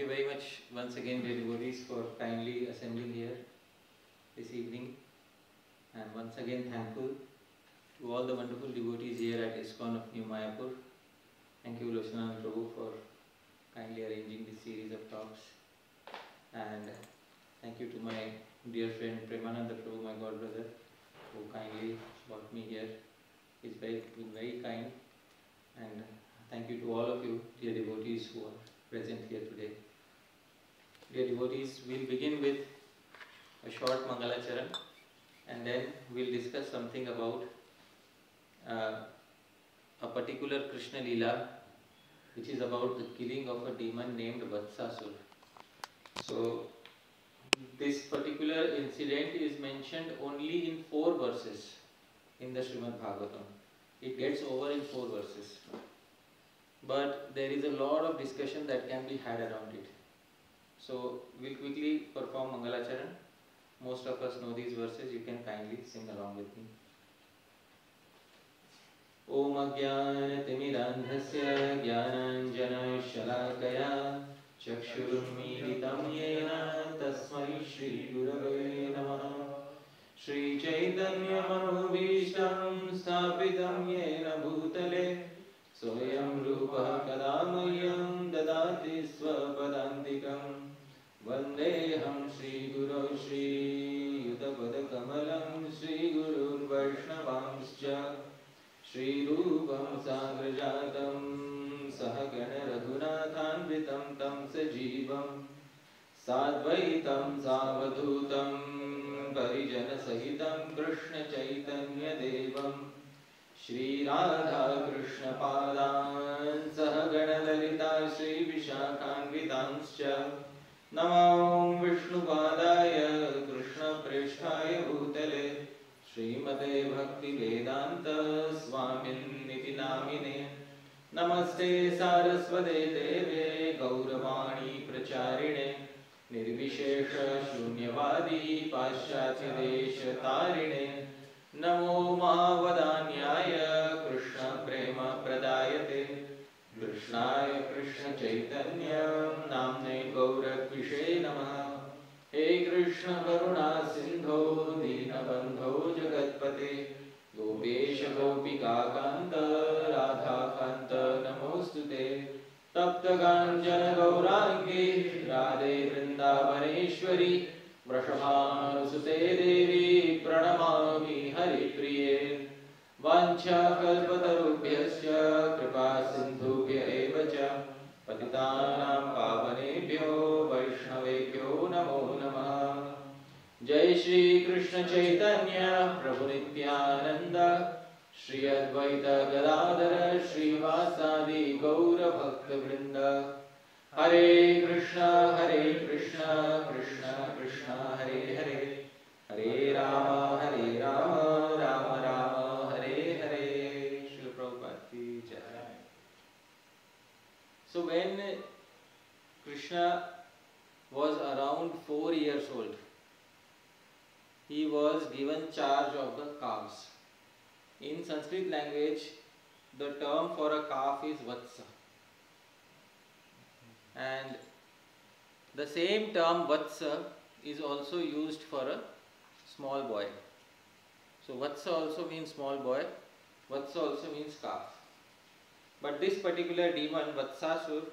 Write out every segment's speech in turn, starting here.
you very much once again, dear devotees, for kindly assembling here this evening. I am once again thankful to all the wonderful devotees here at ISKCON of New Mayapur. Thank you, Prabhu, for kindly arranging this series of talks. And thank you to my dear friend Premananda Prabhu, my god brother, who kindly brought me here. He's been very kind. And thank you to all of you, dear devotees, who are present here today. Dear devotees, we'll begin with a short Mangalacharan, and then we'll discuss something about a particular Krishna Leela, which is about the killing of a demon named Vatsasura. So, this particular incident is mentioned only in 4 verses in the Srimad Bhagavatam. It gets over in 4 verses. But there is a lot of discussion that can be had around it. So, we'll quickly perform Mangalacharan. Most of us know these verses. You can kindly sing along with me. Om Ajnanatimidandhasya Jnananjana Shalakaya Chakshurunmilitam Yena Tasmai Shri Gurave Namaha Shri Chaitanya Manobhishtam Sthapitam Yena Bhutale Soyam Rupa Kadamayam Dadati Swapadantikam Vandeham Shri Guru Shri Yudapada Kamalam Shri Guru Vaishnavamscha Shri Rupam Sagrajatam Sahagana Raghunathanvitam Tam Sajivam Sadvaitam Savadhutam Parijana Sahitam Krishna Chaitanya Devam Shri Radha Krishna Padan Sahagana Lalita Shri Vishakhanvitanscha Namo Vishnu Padaya Krishna Preshthaya Bhutale Srimate Bhakti Vedanta Swamin Niti Namine Namaste Saraswate Deve Gauravani Pracharine Nirvishesha Shunyavadi Paschatya Desha Tarine Namo Mahavadanyaya Krishna Prema Pradayate Krishnaya Krishna Chaitanya Namne Gaurakvishe Namaha He Krishna Karuna Sindho Dinabandho Jagatpate Gopesha Gopika Kanta Radha Kanta Namostute Tapta Kanchana Gaurangi Radhe Vrindavaneshwari Vrashabhanusute Devi Pranamami Hari Priye Vancha Kalpatarubhyasya Kripa Sindhubhya Evacha Patitanam Pavanebhyo Vaishnavebhyo Namo Namaha Jai Shri Krishna Chaitanya Prabhu Nityananda Shri Advaita Gadadhara Shri Vasadi Gaura Bhakta Vrinda Hare Krishna Krishna Krishna Hare Hare Hare Rama Rama Rama Hare Hare. Srila Prabhupada ki Jai. So when Krishna was around 4 years old, he was given charge of the calves. In Sanskrit language, the term for a calf is Vatsa. And the same term Vatsa is also used for a small boy. So Vatsa also means small boy, Vatsa also means calf. But this particular demon, Vatsasura,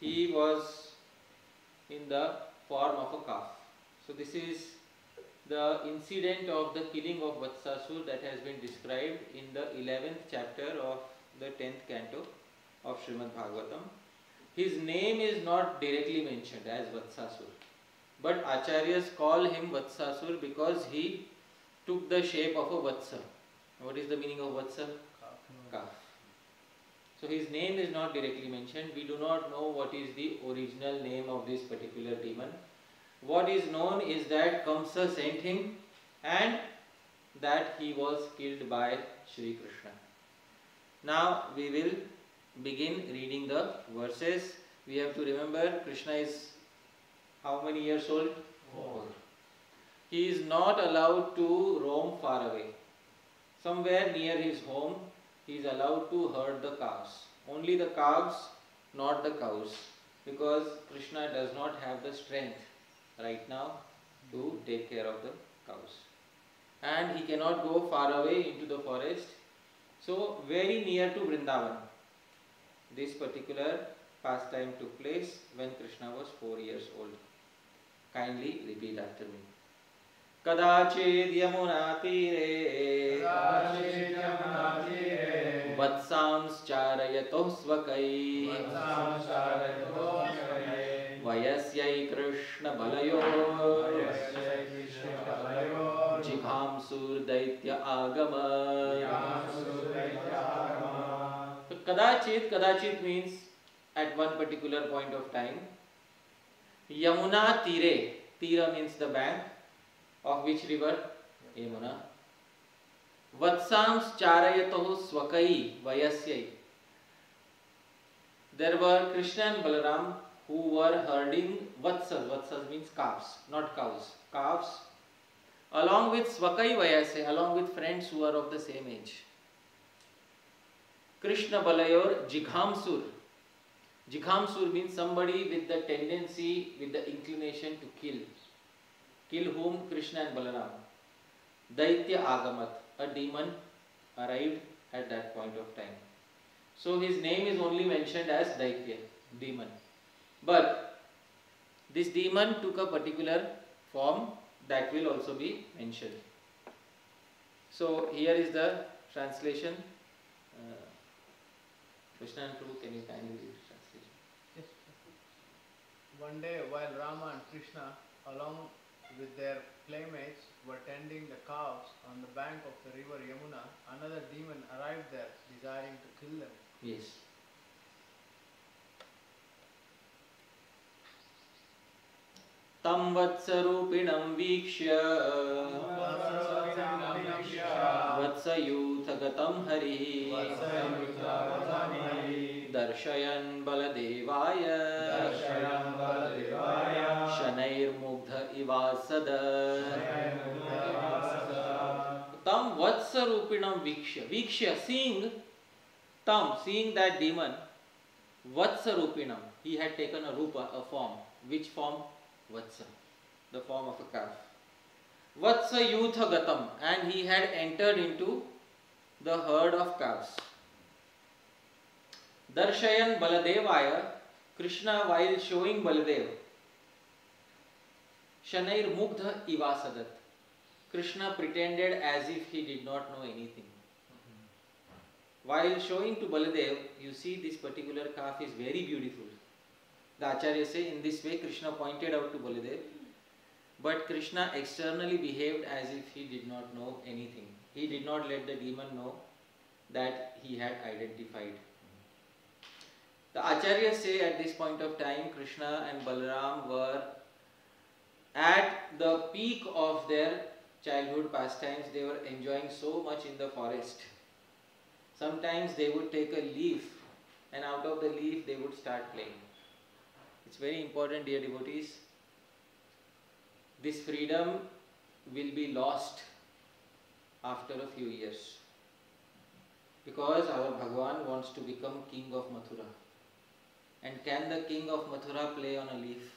he was in the form of a calf. So this is the incident of the killing of Vatsasura that has been described in the 11th chapter of the 10th canto of Srimad Bhagavatam. His name is not directly mentioned as Vatsasura, but Acharyas call him Vatsasura because he took the shape of a Vatsa. What is the meaning of Vatsa? Calf. So his name is not directly mentioned. We do not know what is the original name of this particular demon. What is known is that Kamsa sent him and that he was killed by Shri Krishna. Now we will begin reading the verses. We have to remember Krishna is how many years old? 4. He is not allowed to roam far away. Somewhere near his home, he is allowed to herd the calves. Only the calves, not the cows. because Krishna does not have the strength right now to take care of the cows. And he cannot go far away into the forest. So very near to Vrindavan, this particular pastime took place when Krishna was 4 years old. Kindly repeat after me. Kadachid Yamuna Tire Vatsams Charayato Svakai Vayasyai Krishna Balayo Jighamsur Daitya Agama. So Kadachit means at one particular point of time. Yamuna Tire, Tira means the bank. Of which river? Yamuna. Vatsams Charayatoh Swakai Vayasyai. There were Krishna and Balaram who were herding Vatsas. Vatsas means calves, not cows. Calves. Along with Swakai Vayasyai, along with friends who are of the same age. Krishna Balayor Jighamsur. Jighamsur means somebody with the tendency, with the inclination to kill. Kill whom? Krishna and Balaram. Daitya Agamat, a demon arrived at that point of time. So his name is only mentioned as Daitya, demon. But this demon took a particular form that will also be mentioned. So here is the translation. Krishna and Prabhu, can you kindly read the translation? Yes. One day while Rama and Krishna along with their playmates were tending the cows on the bank of the river Yamuna, another demon arrived there desiring to kill them. Yes. Tam Vatsarupinam Vikshya Vatsayuthagatam Hari Darshayan Baladevaya Shanair Mugdha Ivasada Tam Vatsarupinam Vikshya. Vikshya, seeing Tam, seeing that demon, Vatsarupinam, he had taken a rupa, a form. Which form? Vatsa, the form of a calf. Vatsayuthagatam, and he had entered into the herd of calves. Darshayan Baladevaya, Krishna while showing Baladev, Shanair Mugdha Ivasadat, Krishna pretended as if he did not know anything. While showing to Baladev, you see this particular calf is very beautiful. The Acharya say in this way Krishna pointed out to Baladev, but Krishna externally behaved as if he did not know anything. He did not let the demon know that he had identified. The Acharyas say at this point of time Krishna and Balaram were at the peak of their childhood pastimes. They were enjoying so much in the forest. Sometimes they would take a leaf and out of the leaf they would start playing. It's very important, dear devotees. This freedom will be lost after a few years, because our Bhagavan wants to become king of Mathura. And can the king of Mathura play on a leaf?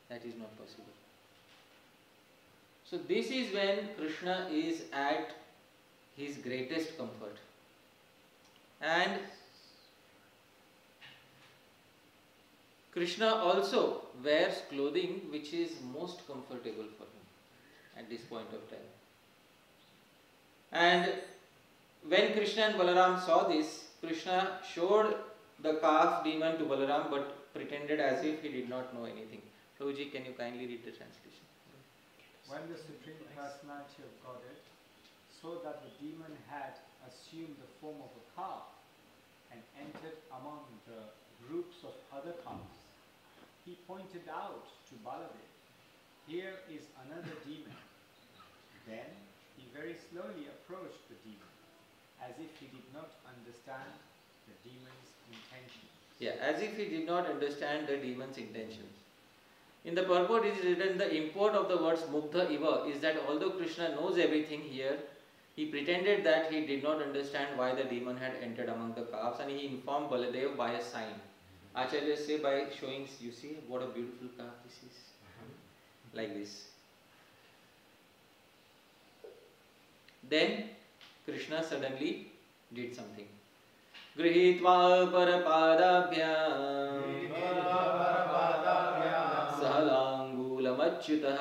That is not possible. So this is when Krishna is at his greatest comfort. And Krishna also wears clothing which is most comfortable for him at this point of time. And when Krishna and Balaram saw this, Krishna showed the calf demon to Balaram but pretended as if he did not know anything. Prabhuji, can you kindly read the translation? When the Supreme Personality of Godhead saw that the demon had assumed the form of a calf and entered among the groups of other calves, he pointed out to Baladev, "Here is another demon." Then he very slowly approached the demon, as if he did not understand the demon's intentions. Yeah, as if he did not understand the demon's intentions. In the purport it is written, the import of the words Mugdha Iva is that although Krishna knows everything here, he pretended that he did not understand why the demon had entered among the calves, and he informed Baladev by a sign. Acharyas say by showing, you see what a beautiful calf this is. Like this. Then Krishna suddenly did something. Grihitva parapadabhyam sahalangulamachyutah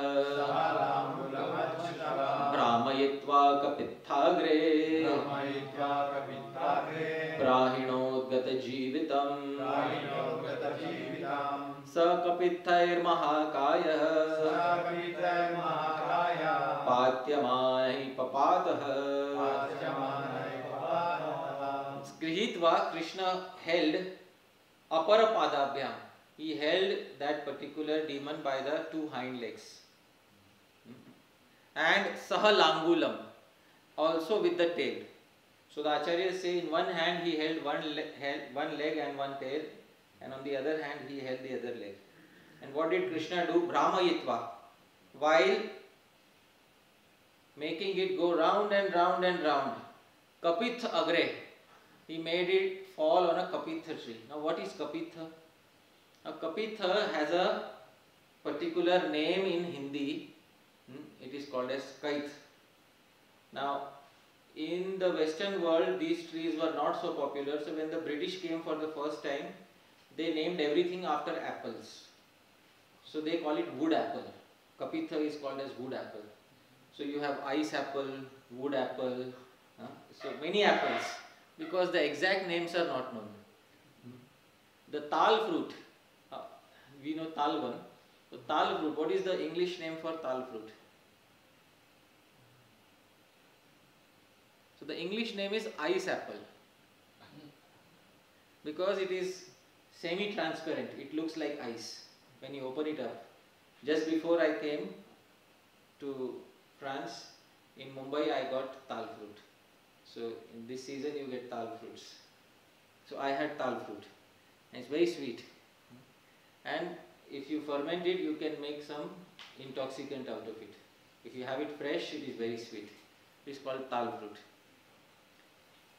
brahmayitva kapithagre prahinodgata jivitam sakapithair mahakayah patyamai papatah. Grihitva, Krishna held aparapadabhyam. He held that particular demon by the two hind legs. And sahalangulam, also with the tail. So the acharyas say in one hand he held one leg and one tail, and on the other hand he held the other leg. And what did Krishna do? Brahmayitva. While making it go round and round and round, kapith agre, he made it fall on a kapitha tree. Now what is kapitha? Now kapitha has a particular name in Hindi. It is called as kaith. Now in the Western world these trees were not so popular, so when the British came for the first time, they named everything after apples. So they call it wood apple. Kapitha is called as wood apple. So you have ice apple, wood apple, so many apples, because the exact names are not known. The tal fruit, we know talvan. So tal fruit, what is the English name for tal fruit? So the English name is ice apple, because it is semi-transparent, it looks like ice when you open it up. Just before I came to France, in Mumbai I got tal fruit. So in this season you get tal fruits. So I had tal fruit, and it's very sweet. And if you ferment it, you can make some intoxicant out of it. If you have it fresh, it is very sweet. It is called tal fruit.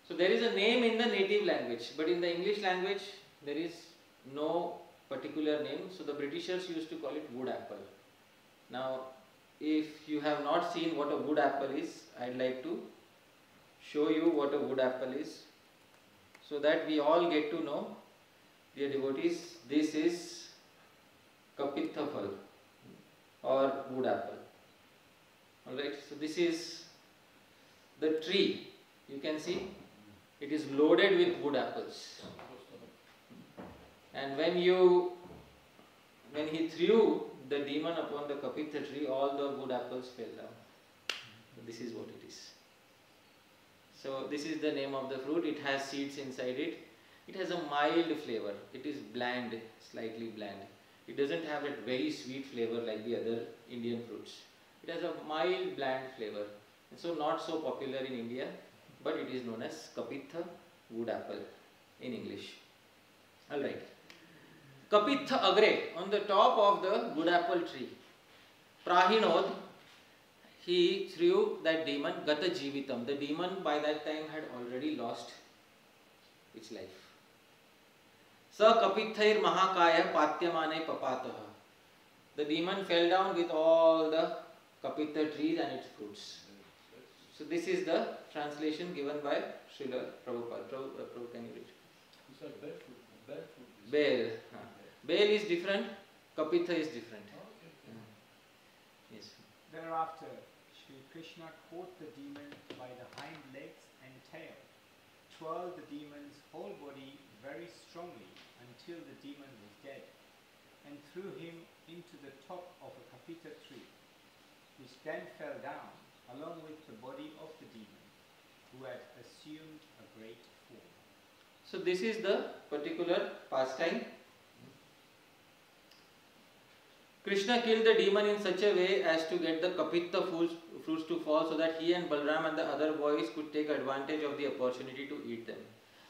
So there is a name in the native language, but in the English language there is no particular name. So the Britishers used to call it wood apple. Now if you have not seen what a wood apple is, I'd like to show you what a wood apple is, so that we all get to know, dear devotees, this is kapitha phal or wood apple. Alright, so this is the tree. You can see it is loaded with wood apples, and when he threw the demon upon the kapitha tree, all the wood apples fell down. So this is what it is. So this is the name of the fruit. It has seeds inside it. It has a mild flavor. It is bland, slightly bland. It doesn't have that very sweet flavor like the other Indian fruits. It has a mild, bland flavor. And so not so popular in India, but it is known as kapitha wood apple in English. Alright. Kapitha agre, on the top of the wood apple tree. Prahinod, he threw that demon, gata jivitam. The demon by that time had already lost its life. Sa kapithair mahakaya patyamane papataha. The demon fell down with all the kapitha trees and its fruits. So this is the translation given by Srila Prabhupada. Prabhu, can you read? It's like bell fruit. Bell. Bell is different, kapitha is different. Yes. Thereafter, Sri Krishna caught the demon by the hind legs and tail, twirled the demon's whole body very strongly until the demon was dead, and threw him into the top of a kapitha tree, which then fell down along with the body of the demon, who had assumed a great form. So this is the particular pastime. Krishna killed the demon in such a way as to get the kapitha fruits to fall, so that he and Balram and the other boys could take advantage of the opportunity to eat them.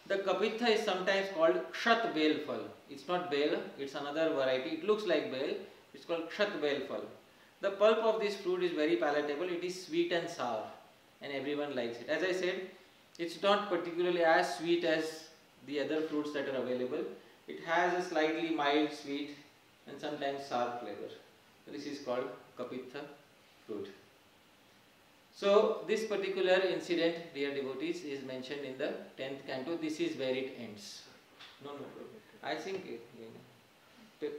The kapitha is sometimes called kshat bel phal. It's not bel, it's another variety. It looks like bel. It's called kshat bel phal. The pulp of this fruit is very palatable. It is sweet and sour, and everyone likes it. As I said, it's not particularly as sweet as the other fruits that are available. It has a slightly mild sweet and sometimes sour flavor. This is called kapitha fruit. So this particular incident, dear devotees, is mentioned in the 10th canto. This is where it ends. No. I think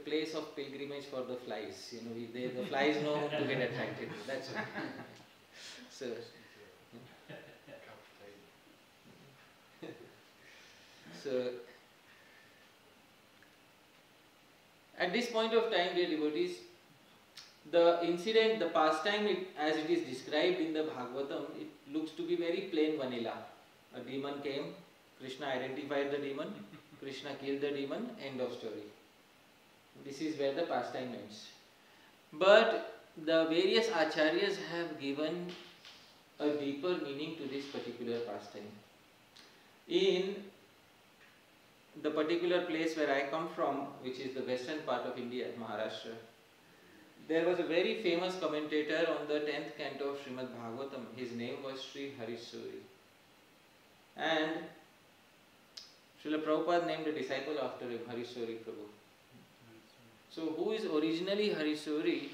place of pilgrimage for the flies. The flies know whom to get attracted. That's it. So. So, at this point of time, dear devotees, the incident, the pastime, as it is described in the Bhagavatam, it looks to be very plain vanilla. A demon came, Krishna identified the demon, Krishna killed the demon, end of story. This is where the pastime ends. But the various acharyas have given a deeper meaning to this particular pastime. In the particular place where I come from, which is the western part of India, Maharashtra, there was a very famous commentator on the 10th canto of Srimad Bhagavatam. His name was Sri Harisuri. And Srila Prabhupada named a disciple after him, Harisuri Prabhu. So who is originally Harisuri?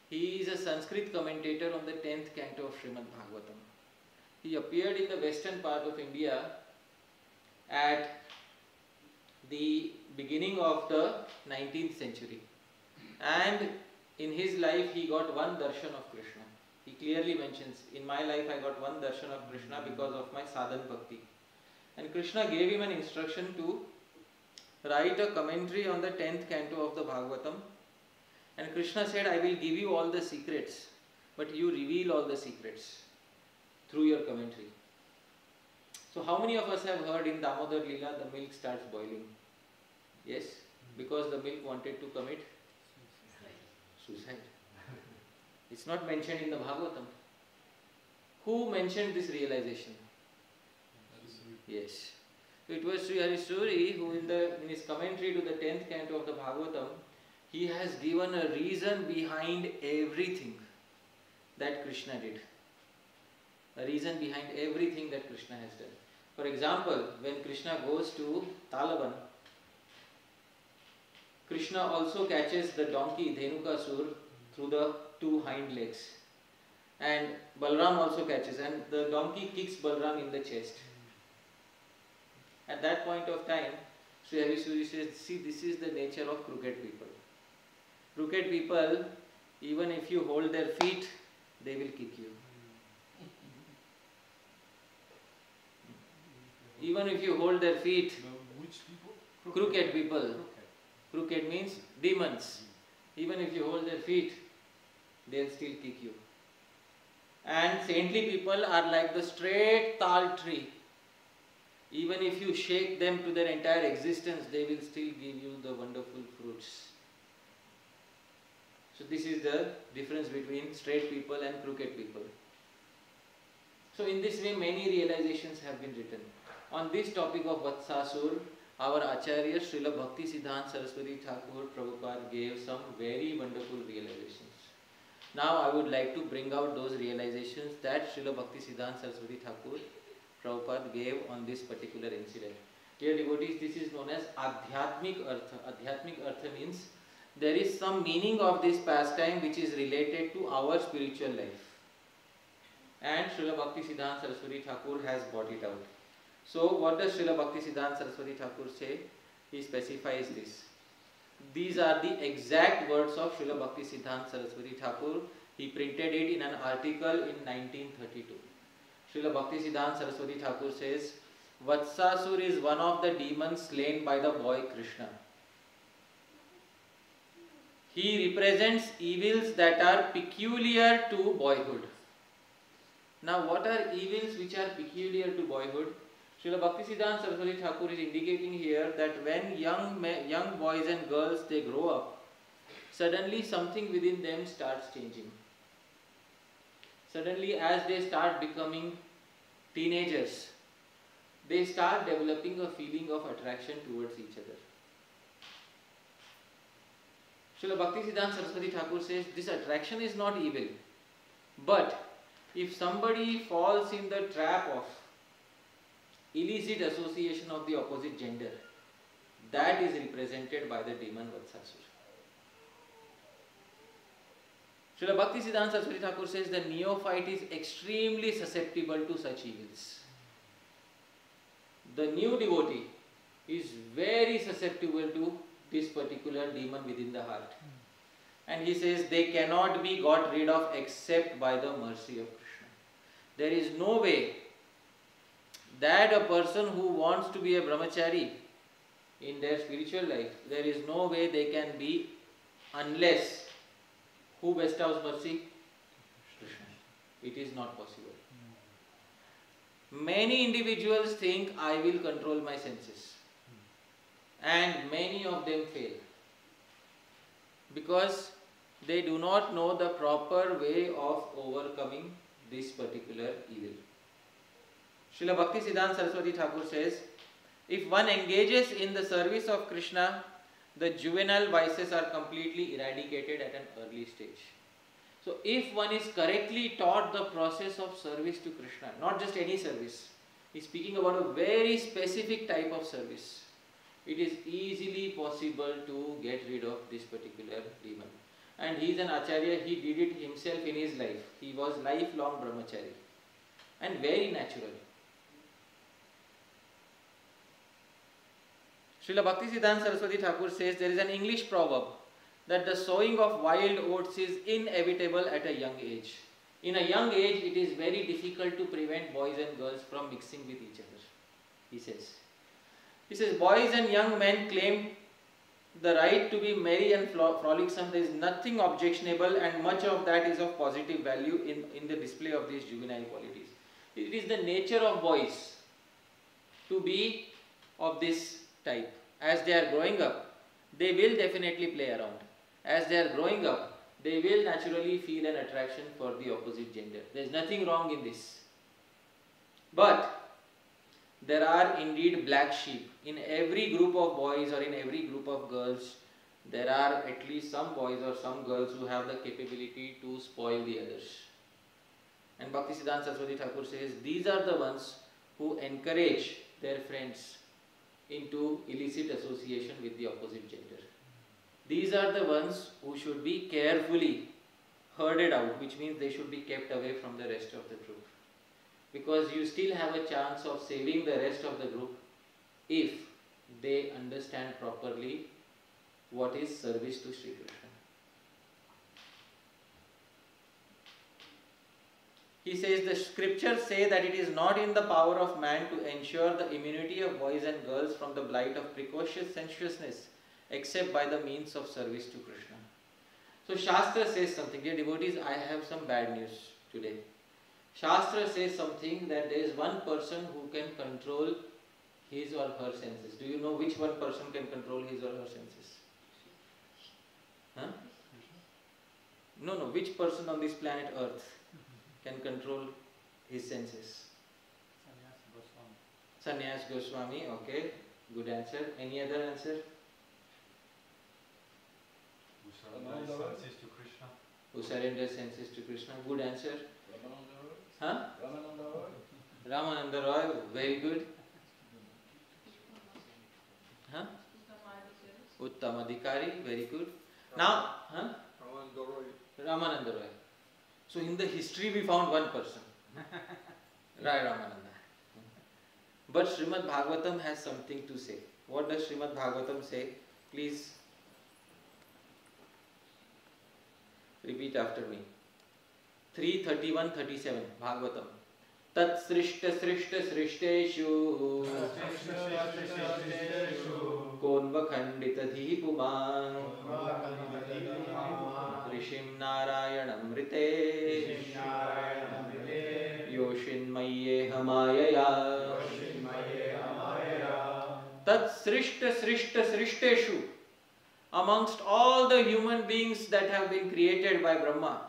He is a Sanskrit commentator on the 10th canto of Srimad Bhagavatam. He appeared in the western part of India at the beginning of the 19th century. And in his life he got one darshan of Krishna. He clearly mentions, in my life I got one darshan of Krishna because of my sadhan bhakti. And Krishna gave him an instruction to write a commentary on the 10th canto of the Bhagavatam. And Krishna said, I will give you all the secrets, but you reveal all the secrets through your commentary. So how many of us have heard in Damodar Leela the milk starts boiling? Yes, because the milk wanted to commit suicide. It's not mentioned in the Bhagavatam. Who mentioned this realization? Yes. It was Sri Harisuri who in his commentary to the 10th canto of the Bhagavatam, he has given a reason behind everything that Krishna did. A reason behind everything that Krishna has done. For example, when Krishna goes to Talavan, Krishna also catches the donkey Dhenukasur through the two hind legs. And Balram also catches, and the donkey kicks Balram in the chest. At that point of time, Sri Harisuri says, see, this is the nature of crooked people. Crooked people, even if you hold their feet, they will kick you. Even if you hold their feet, Which people? crooked people. Crooked means demons. Even if you hold their feet, they'll still kick you. And saintly people are like the straight tal tree. Even if you shake them to their entire existence, they will still give you the wonderful fruits. So this is the difference between straight people and crooked people. So in this way, many realizations have been written. On this topic of Vatsasura, our Acharya Srila Bhakti Siddhanta Saraswati Thakur Prabhupada gave some very wonderful realizations. Now I would like to bring out those realizations that Srila Bhakti Siddhanta Saraswati Thakur Prabhupada gave on this particular incident. Dear devotees, this is known as Adhyatmik Artha. Adhyatmik Artha means there is some meaning of this pastime which is related to our spiritual life. And Srila Bhakti Siddhanta Saraswati Thakur has brought it out. So what does Srila Bhakti Siddhanta Saraswati Thakur say? He specifies this. These are the exact words of Srila Bhakti Siddhanta Saraswati Thakur. He printed it in an article in 1932. Srila Bhakti Siddhanta Saraswati Thakur says, Vatsasura is one of the demons slain by the boy Krishna. He represents evils that are peculiar to boyhood. Now what are evils which are peculiar to boyhood? Srila Bhakti Siddhanta Saraswati Thakur is indicating here that when young boys and girls, they grow up, suddenly something within them starts changing. Suddenly as they start becoming teenagers, they start developing a feeling of attraction towards each other. Srila Bhakti Siddhanta Saraswati Thakur says this attraction is not evil, but if somebody falls in the trap of illicit association of the opposite gender, that is represented by the demon Vatsasura. Srila Bhaktisiddhanta Saraswati Thakur says the neophyte is extremely susceptible to such evils. The new devotee is very susceptible to this particular demon within the heart. And he says they cannot be got rid of except by the mercy of Krishna. There is no way that a person who wants to be a brahmachari in their spiritual life, there is no way they can be unless who bestows mercy? Krishna. It is not possible. Many individuals think I will control my senses, and many of them fail because they do not know the proper way of overcoming this particular evil. Srila Bhaktisiddhanta Saraswati Thakur says, if one engages in the service of Krishna, the juvenile vices are completely eradicated at an early stage. So if one is correctly taught the process of service to Krishna, not just any service, he is speaking about a very specific type of service, it is easily possible to get rid of this particular demon. And he is an acharya, he did it himself in his life. He was lifelong brahmachari and very natural. Srila Bhaktisiddhanta Saraswati Thakur says there is an English proverb that the sowing of wild oats is inevitable at a young age. In a young age, it is very difficult to prevent boys and girls from mixing with each other, he says. He says, boys and young men claim the right to be merry and frolicsome. There is nothing objectionable, and much of that is of positive value in the display of these juvenile qualities. It is the nature of boys to be of this type. As they are growing up, they will definitely play around. As they are growing up, they will naturally feel an attraction for the opposite gender. There is nothing wrong in this. But there are indeed black sheep. In every group of boys or in every group of girls, there are at least some boys or some girls who have the capability to spoil the others. And Bhaktisiddhanta Saraswati Thakur says, these are the ones who encourage their friends into illicit association with the opposite gender. These are the ones who should be carefully herded out, which means they should be kept away from the rest of the group. Because you still have a chance of saving the rest of the group if they understand properly what is service to Sri Krishna. He says the scriptures say that it is not in the power of man to ensure the immunity of boys and girls from the blight of precocious sensuousness except by the means of service to Krishna. So Shastra says something. Dear devotees, I have some bad news today. Shastra says something that there is one person who can control his or her senses. Do you know which one person can control his or her senses? Huh? No, which person on this planet Earth can control his senses? Sannyas Goswami, okay, good answer. Any other answer? Who surrenders senses to Krishna? Good answer. Huh? Ramananda Roy, very good. Huh? Uttamadhikari, very good. Now, huh? Ramananda Roy. So in the history we found one person, Rai Ramananda. But Srimad Bhagavatam has something to say. What does Srimad Bhagavatam say? Please repeat after me. 3:31-37 Bhagavatam. Tat srishta srishta srishteshu konva khandita dhipuman rishim narayanam rite yoshinmaye hamayaya tat srishta srishta srishteshu. Amongst all the human beings that have been created by Brahma,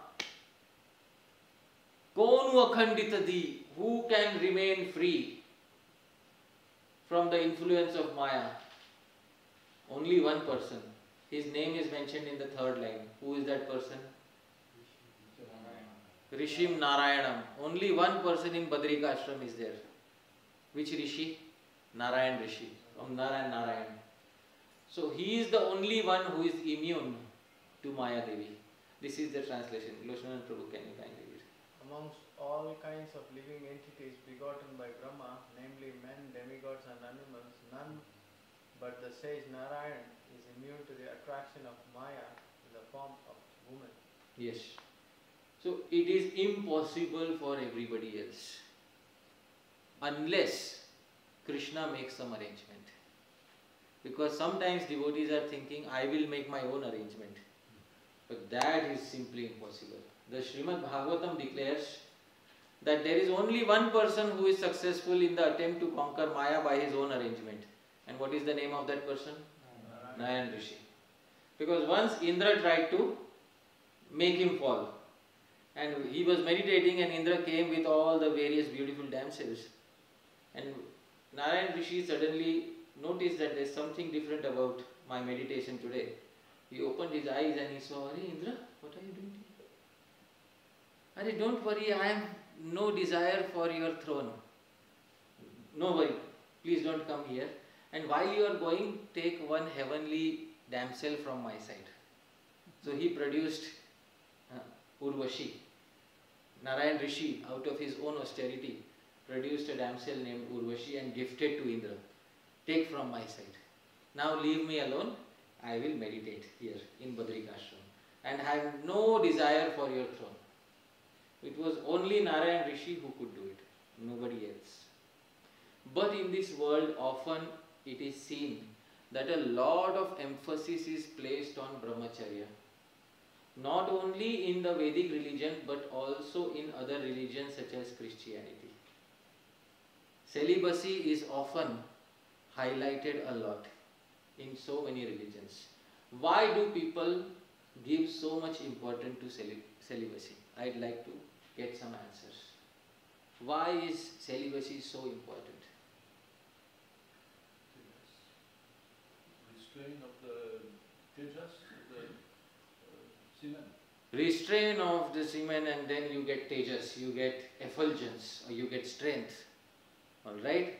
Konu akhanditadi, who can remain free from the influence of Maya? Only one person. His name is mentioned in the third line. Who is that person? Rishim Narayanam. Only one person in Badrika Ashram is there. Which Rishi? Narayan Rishi. From Narayan. So he is the only one who is immune to Maya Devi. This is the translation. Loshanan Prabhu, can you kindly read? Amongst all kinds of living entities begotten by Brahma, namely men, demigods and animals, none but the sage Narayan is immune to the attraction of Maya in the form of woman. Yes. So it is impossible for everybody else unless Krishna makes some arrangement. Because sometimes devotees are thinking, I will make my own arrangement. But that is simply impossible. The Srimad Bhagavatam declares that there is only one person who is successful in the attempt to conquer Maya by his own arrangement. And what is the name of that person? Narayan Rishi. Because once Indra tried to make him fall. And he was meditating and Indra came with all the various beautiful damsels. And Narayan Rishi suddenly noticed that there is something different about my meditation today. He opened his eyes and he saw, Arey Indra, what are you doing here? Arey, don't worry, I have no desire for your throne. No worry, please don't come here. And while you are going, take one heavenly damsel from my side. So he produced Urvashi. Narayan Rishi, out of his own austerity, produced a damsel named Urvashi and gifted to Indra. Take from my side. Now leave me alone. I will meditate here in Badrikashram and have no desire for your throne. It was only Narayan Rishi who could do it, nobody else. But in this world, often it is seen that a lot of emphasis is placed on brahmacharya. Not only in the Vedic religion, but also in other religions such as Christianity. Celibacy is often highlighted a lot in so many religions. Why do people give so much importance to celibacy? I'd like to get some answers. Why is celibacy so important? Restraint of the tejas, the semen. Restraint of the semen, and then you get tejas, you get effulgence, or you get strength. Alright?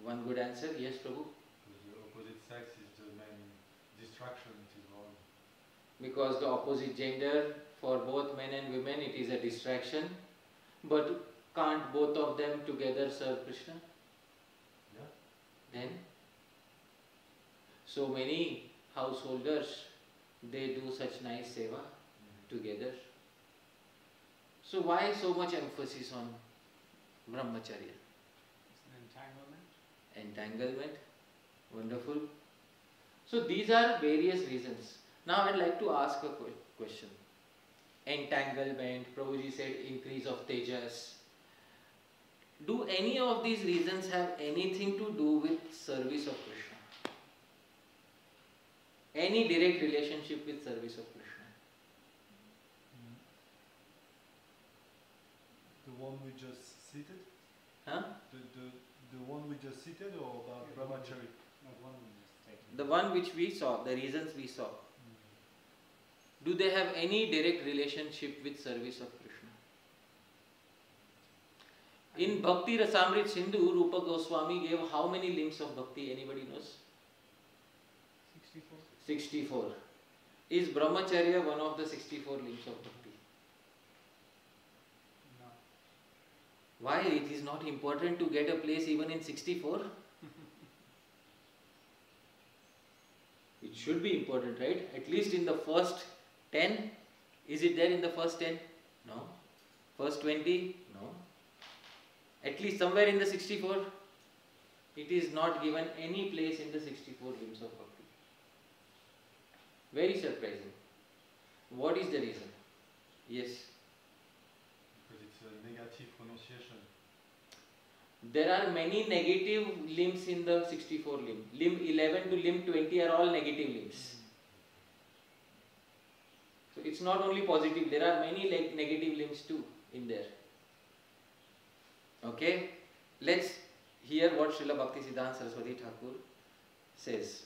One good answer. Yes, Prabhu? Because the opposite sex is the main distraction it is wrong. Because the opposite gender, for both men and women, it is a distraction. But can't both of them together serve Krishna? Yeah. Then? So many householders, they do such nice seva together. So why so much emphasis on brahmacharya? It's an entanglement. Entanglement. Wonderful. So these are various reasons. Now I'd like to ask a question. Entanglement, Prabhuji said increase of tejas. Do any of these reasons have anything to do with service of Krishna? Any direct relationship with service of Krishna? The one we just cited? Huh? The one we just cited or about brahmachari? Not one mistake. The one which we saw, the reasons we saw. Do they have any direct relationship with service of Krishna? In Bhakti Rasamrit Sindhu, Rupa Goswami gave how many limbs of bhakti? Anybody knows? 64. 64. Is brahmacharya one of the 64 limbs of bhakti? No. Why? It is not important to get a place even in 64? It should be important, right? At least in the first 10. Is it there in the first 10? No. First 20? No. At least somewhere in the 64? It is not given any place in the 64 limbs of bhakti. Very surprising. What is the reason? Yes. Because it's a negative pronunciation. There are many negative limbs in the 64 limb. Limb 11 to limb 20 are all negative limbs. So it's not only positive, there are many negative limbs too in there. Okay? Let's hear what Srila Bhaktisiddhanta Saraswati Thakur says.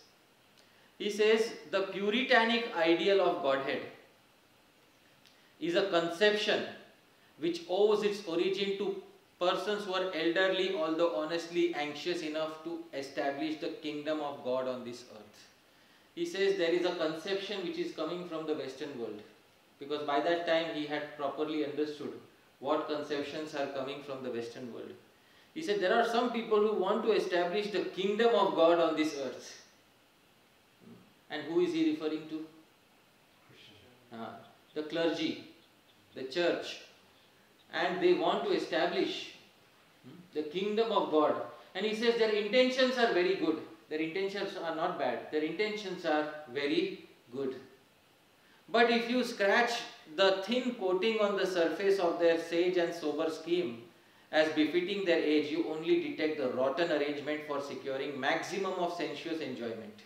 He says, the puritanic ideal of Godhead is a conception which owes its origin to persons who are elderly, although honestly anxious enough to establish the kingdom of God on this earth. He says there is a conception which is coming from the Western world, because by that time he had properly understood what conceptions are coming from the Western world. He said there are some people who want to establish the kingdom of God on this earth. And who is he referring to? The clergy, the church. And they want to establish the kingdom of God. And he says their intentions are very good. Their intentions are not bad. Their intentions are very good. But if you scratch the thin coating on the surface of their sage and sober scheme, as befitting their age, you only detect the rotten arrangement for securing maximum of sensuous enjoyment.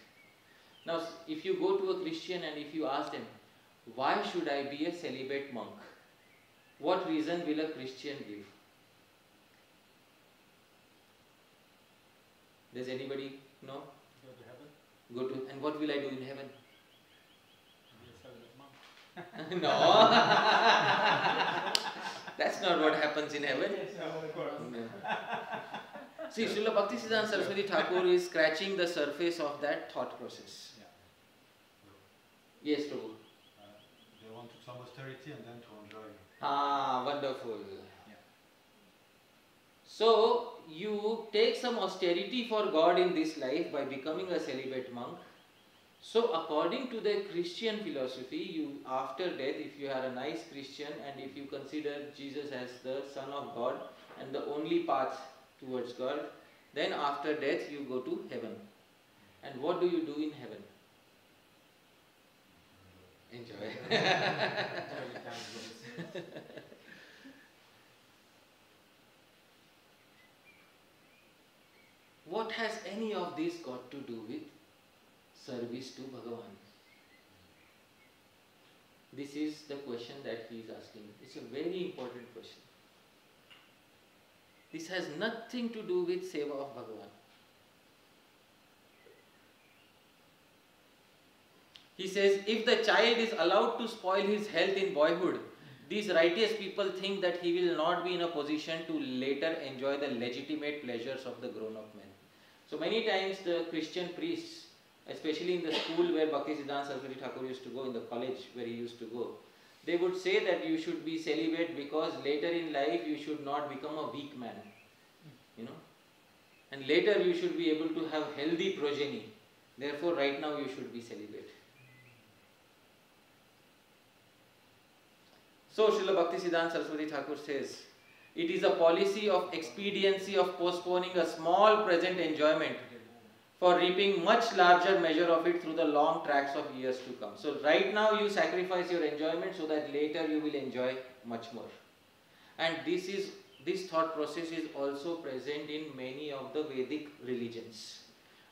Now, if you go to a Christian and if you ask them, why should I be a celibate monk? What reason will a Christian give? Does anybody know? Go to heaven. Go to, and what will I do in heaven? Be a celibate monk. No. That's not what happens in heaven. Of course. No. See, Srila Bhaktisiddhanta Saraswati Thakur is scratching the surface of that thought process. Yeah. Yes, Prabhu. They want some austerity and then to enjoy. Ah, wonderful. Yeah. So, you take some austerity for God in this life by becoming a celibate monk. So, according to the Christian philosophy, you after death, if you are a nice Christian and if you consider Jesus as the Son of God and the only path towards God, then after death you go to heaven. And what do you do in heaven? Enjoy. What has any of this got to do with service to Bhagavan? This is the question that he is asking. It's a very important question. This has nothing to do with seva of Bhagavan. He says, if the child is allowed to spoil his health in boyhood, these righteous people think that he will not be in a position to later enjoy the legitimate pleasures of the grown-up man. So many times the Christian priests, especially in the school where Bhaktisiddhanta Saraswati Thakur used to go, in the college where he used to go, they would say that you should be celibate because later in life you should not become a weak man. You know? And later you should be able to have healthy progeny. Therefore right now you should be celibate. So Srila Bhaktisiddhanta Saraswati Thakur says, it is a policy of expediency of postponing a small present enjoyment for reaping much larger measure of it through the long tracks of years to come. So right now you sacrifice your enjoyment so that later you will enjoy much more. And this thought process is also present in many of the Vedic religions.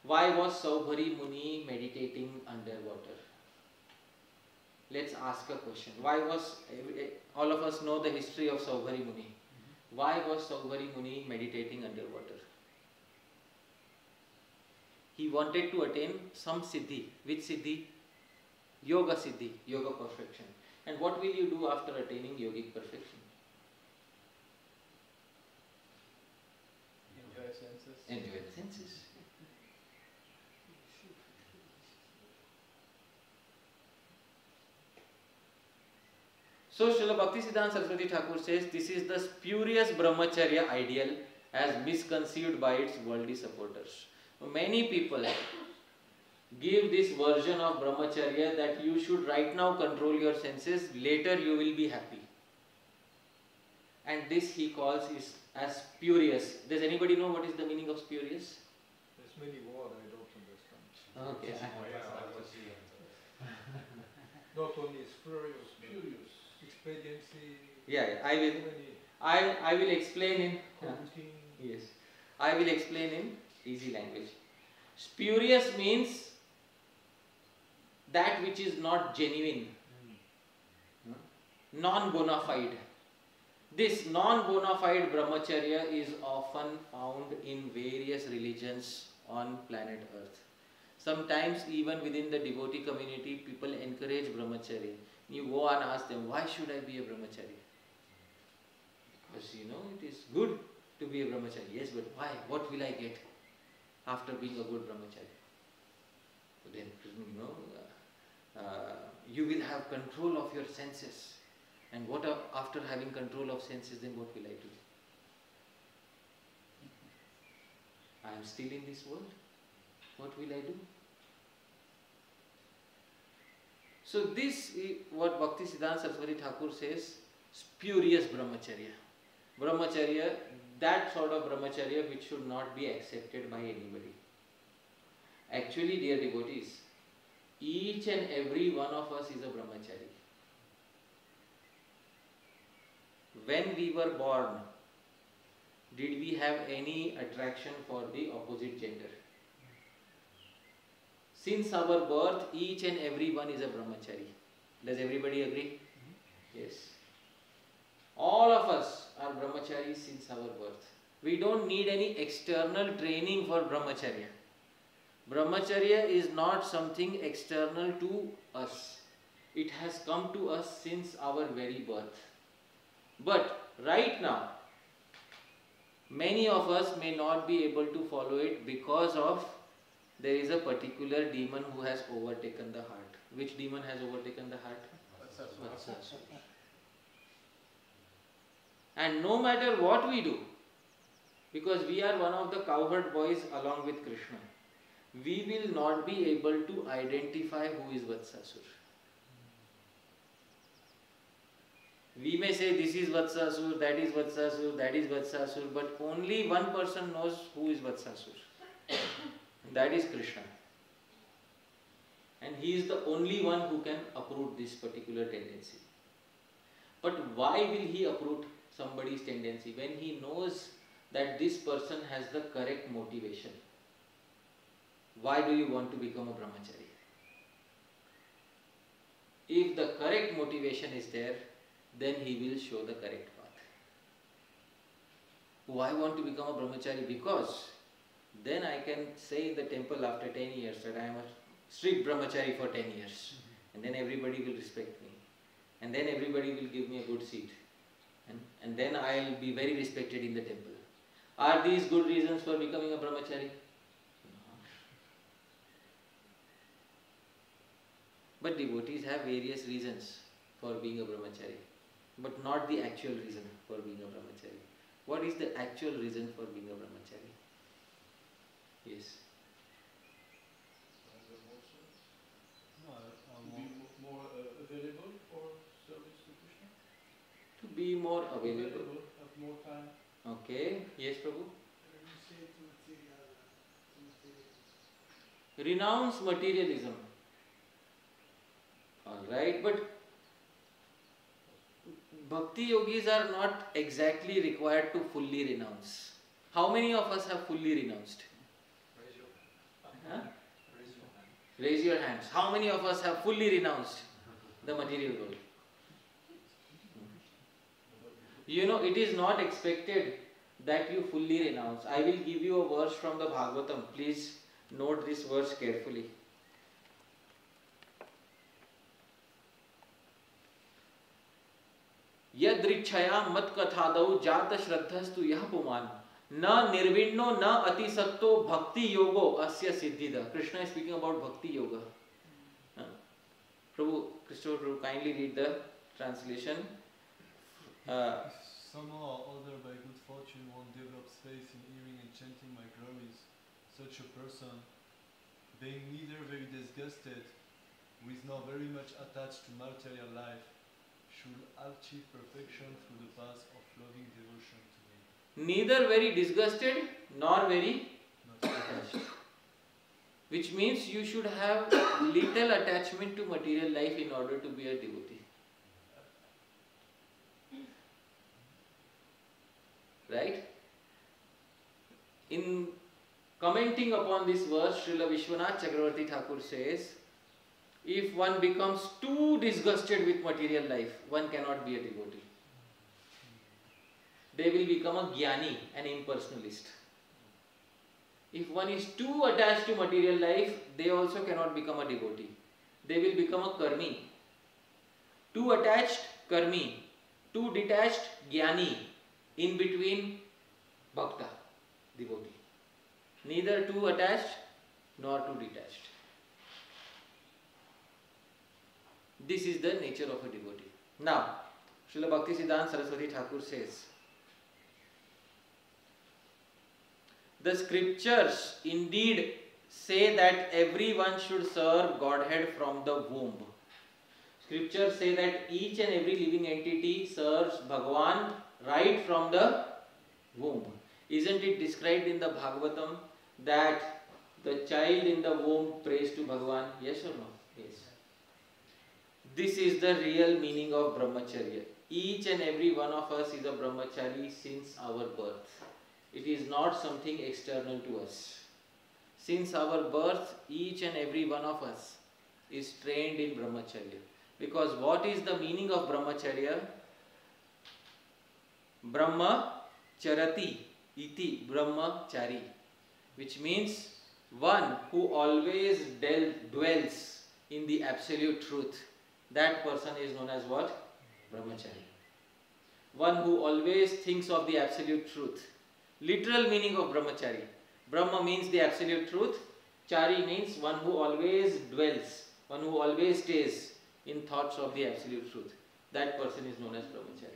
Why was Saubhari Muni meditating underwater? Let's ask a question. Why was, all of us know the history of Saubhari Muni. Why was Saubhari Muni meditating underwater? He wanted to attain some siddhi. Which siddhi? Yoga siddhi, yoga perfection. And what will you do after attaining yogic perfection? Enjoy senses. Enjoy the senses. So Srila Bhaktisiddhanta Saraswati Thakur says this is the spurious brahmacharya ideal as misconceived by its worldly supporters. Many people give this version of brahmacharya that you should right now control your senses, later you will be happy. And this he calls is as spurious. Does anybody know what is the meaning of spurious? There's many words I don't understand. Okay. Not only spurious, furious, expediency. Yeah, many I will explain in routine. yes. I will explain in easy language. Spurious means that which is not genuine, non-bona fide. This non-bona fide brahmacharya is often found in various religions on planet Earth. Sometimes even within the devotee community, people encourage brahmacharya. You go and ask them, why should I be a brahmachari? Because it is good to be a brahmachari. Yes, but why? What will I get after being a good brahmachari? then you will have control of your senses. And what after having control of senses, then what will I do? I am still in this world. What will I do? So this is what Bhaktisiddhanta Saraswati Thakur says, spurious brahmacharya. Brahmacharya, that sort of brahmacharya which should not be accepted by anybody. Actually, dear devotees, each and every one of us is a brahmachari. When we were born, did we have any attraction for the opposite gender? Since our birth, each and every one is a brahmachari. Does everybody agree? Yes. All of us are brahmacharis since our birth. We don't need any external training for brahmacharya. Brahmacharya is not something external to us. It has come to us since our very birth. But right now, many of us may not be able to follow it because of there is a particular demon who has overtaken the heart. Which demon has overtaken the heart? Vatsasura. And no matter what we do, because we are one of the cowherd boys along with Krishna, we will not be able to identify who is Vatsasura. We may say this is Vatsasura, that is Vatsasura, that is Vatsasura, but only one person knows who is Vatsasura. That is Krishna. And he is the only one who can uproot this particular tendency. But why will he uproot somebody's tendency when he knows that this person has the correct motivation? Why do you want to become a brahmachari? If the correct motivation is there, then he will show the correct path. Why want to become a brahmachari? Because then I can say in the temple after 10 years that I am a strict brahmachari for 10 years. And then everybody will respect me. And then everybody will give me a good seat. And then I will be very respected in the temple. Are these good reasons for becoming a brahmachari? No. But devotees have various reasons for being a brahmachari, but not the actual reason for being a brahmachari. What is the actual reason for being a brahmachari? Yes. More available for service to Krishna? To be more available. Have more time. Okay. Yes, Prabhu? Renounce materialism. Alright, but bhakti yogis are not exactly required to fully renounce. How many of us have fully renounced? Huh? Raise your hands. How many of us have fully renounced the material world? You know, it is not expected that you fully renounce. I will give you a verse from the Bhagavatam. Please note this verse carefully. Yadrichaya mat kathadau jata shraddhastu yah puman na nirvinno na atisakto bhakti yogo asya siddhida. Krishna is speaking about bhakti yoga. Prabhu, Christopher, Prabhu, kindly read the translation. Somehow or other by good fortune one develops faith in hearing and chanting my glories. Such a person, being neither very disgusted, who is not very much attached to material life, should achieve perfection through the path of loving devotion to me. Neither very disgusted nor very attached. Which means you should have little attachment to material life in order to be a devotee. Right? In commenting upon this verse, Srila Vishwanath Chakravarti Thakur says, if one becomes too disgusted with material life, one cannot be a devotee. They will become a jnani, an impersonalist. If one is too attached to material life, they also cannot become a devotee. They will become a karmi. Too attached, karmi. Too detached, jnani. In between, bhakta, devotee. Neither too attached nor too detached. This is the nature of a devotee. Now, Srila Bhaktisiddhanta Saraswati Thakur says, the scriptures indeed say that everyone should serve Godhead from the womb. Scriptures say that each and every living entity serves Bhagavan right from the womb. Isn't it described in the Bhagavatam that the child in the womb prays to Bhagavan? Yes or no? Yes. This is the real meaning of brahmacharya. Each and every one of us is a brahmachari since our birth. It is not something external to us. Since our birth, each and every one of us is trained in brahmacharya. Because what is the meaning of brahmacharya? Brahmacharati iti brahmachari, which means one who always dwells in the absolute truth. That person is known as what? Brahmachari. One who always thinks of the absolute truth. Literal meaning of brahmachari. Brahma means the absolute truth. Chari means one who always dwells, one who always stays in thoughts of the absolute truth. That person is known as brahmachari.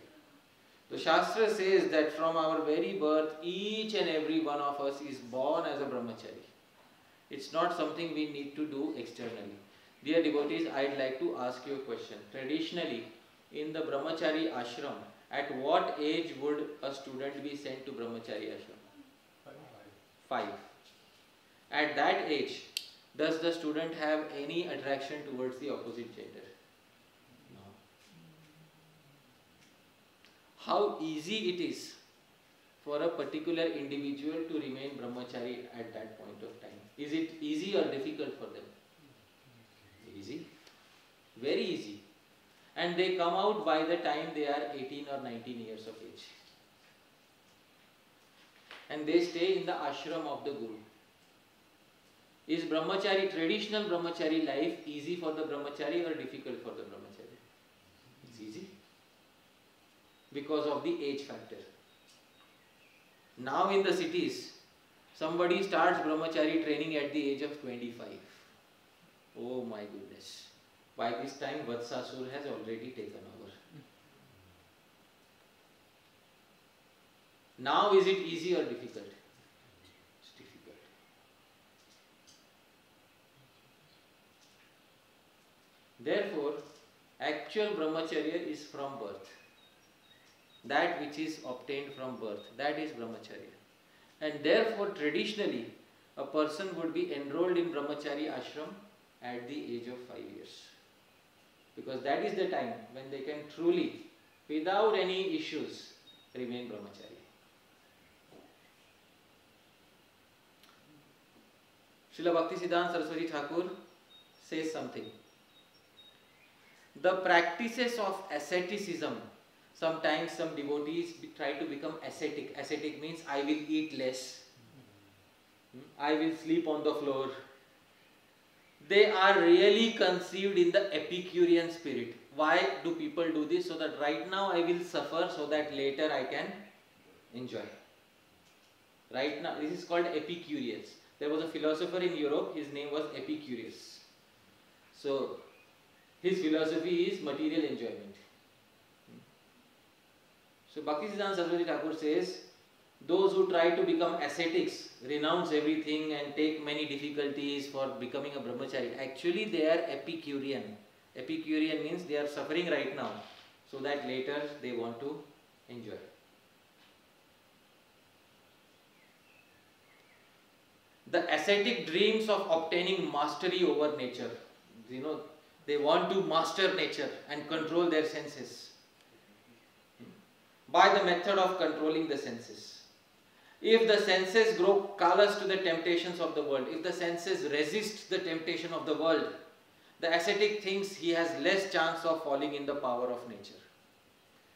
The Shastra says that from our very birth, each and every one of us is born as a brahmachari. It's not something we need to do externally. Dear devotees, I'd like to ask you a question. Traditionally, in the brahmachari ashram, at what age would a student be sent to brahmachari ashram? 5. At that age, does the student have any attraction towards the opposite gender? No. How easy it is for a particular individual to remain brahmachari at that point of time? Is it easy or difficult for them? Easy. Very easy. And they come out by the time they are 18 or 19 years of age. And they stay in the ashram of the Guru. Is brahmachari, traditional brahmachari life easy for the brahmachari or difficult for the brahmachari? It's easy. Because of the age factor. Now in the cities, somebody starts brahmachari training at the age of 25. Oh my goodness. By this time, Vatsasura has already taken over. Now is it easy or difficult? It's difficult. Therefore, actual brahmacharya is from birth. That which is obtained from birth, that is brahmacharya. And therefore, traditionally, a person would be enrolled in brahmachari ashram at the age of 5 years. Because that is the time when they can truly, without any issues, remain brahmachari. Srila Bhaktisiddhanta Saraswati Thakur says something. The practices of asceticism, sometimes some devotees try to become ascetic. Ascetic means I will eat less, I will sleep on the floor. They are really conceived in the Epicurean spirit. Why do people do this? So that right now I will suffer, so that later I can enjoy. Right now, this is called Epicurious. There was a philosopher in Europe, his name was Epicurious. So, his philosophy is material enjoyment. So, Bhaktisiddhanta Saraswati Thakur says, those who try to become ascetics, renounce everything and take many difficulties for becoming a brahmachari, actually they are Epicurean. Epicurean means they are suffering right now, so that later they want to enjoy. The ascetic dreams of obtaining mastery over nature. You know, they want to master nature and control their senses by the method of controlling the senses. If the senses grow callous to the temptations of the world, if the senses resist the temptation of the world, the ascetic thinks he has less chance of falling in the power of nature.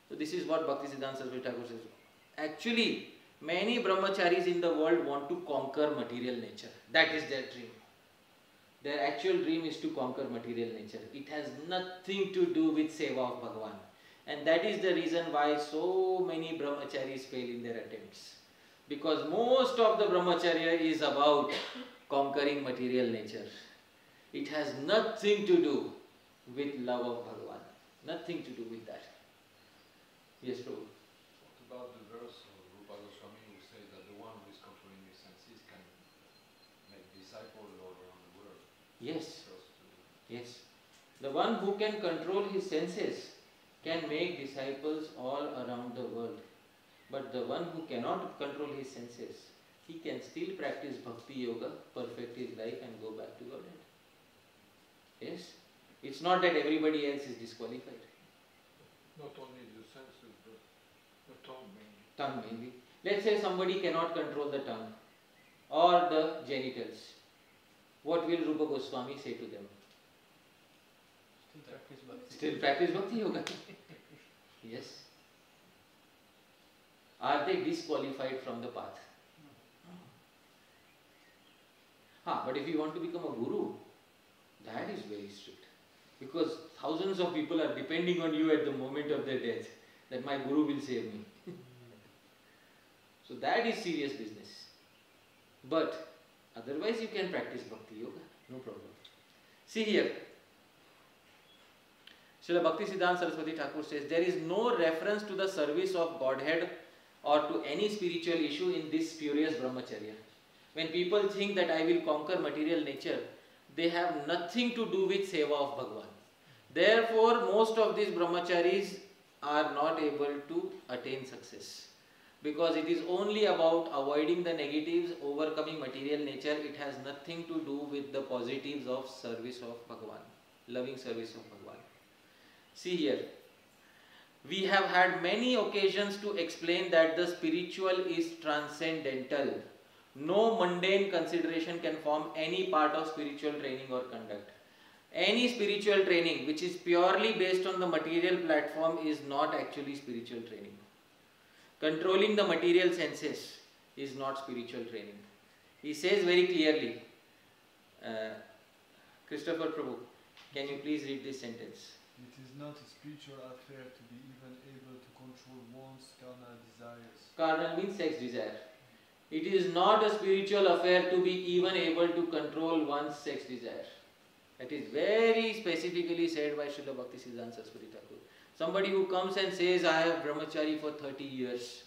So this is what Bhaktisiddhanta Saraswati Thakur says. Actually, many brahmacharis in the world want to conquer material nature. That is their dream. Their actual dream is to conquer material nature. It has nothing to do with seva of Bhagavan. And that is the reason why so many brahmacharis fail in their attempts. Because most of the brahmacharya is about conquering material nature. It has nothing to do with love of Bhagavan. Nothing to do with that. Yes, Prabhu. What about the verse of Rupa Goswami who says that the one who is controlling his senses can make disciples all around the world? Yes. Yes. The one who can control his senses can make disciples all around the world. But the one who cannot control his senses, he can still practice bhakti yoga, perfect his life and go back to Godhead. Yes? It's not that everybody else is disqualified. Not only the senses, but the tongue mainly. Tongue mainly. Let's say somebody cannot control the tongue or the genitals. What will Rupa Goswami say to them? Still practice bhakti yoga. Yes. Are they disqualified from the path? But if you want to become a guru, that is very strict. Because thousands of people are depending on you at the moment of their death, that my guru will save me. So that is serious business. But otherwise you can practice bhakti yoga, no problem. See here, Srila Bhaktisiddhanta Saraswati Thakur says, there is no reference to the service of Godhead or to any spiritual issue in this spurious brahmacharya. When people think that I will conquer material nature, they have nothing to do with seva of Bhagavan. Therefore, most of these brahmacharis are not able to attain success. Because it is only about avoiding the negatives, overcoming material nature. It has nothing to do with the positives of service of Bhagavan, loving service of Bhagavan. See here, we have had many occasions to explain that the spiritual is transcendental. No mundane consideration can form any part of spiritual training or conduct. Any spiritual training which is purely based on the material platform is not actually spiritual training. Controlling the material senses is not spiritual training. He says very clearly, Christopher Prabhu, can you please read this sentence? It is not a spiritual affair to be even able to control one's carnal desires. Carnal means sex desire. It is not a spiritual affair to be even able to control one's sex desire. That is very specifically said by Srila Bhaktisiddhanta Saraswati Thakur. Somebody who comes and says, I have brahmachari for 30 years.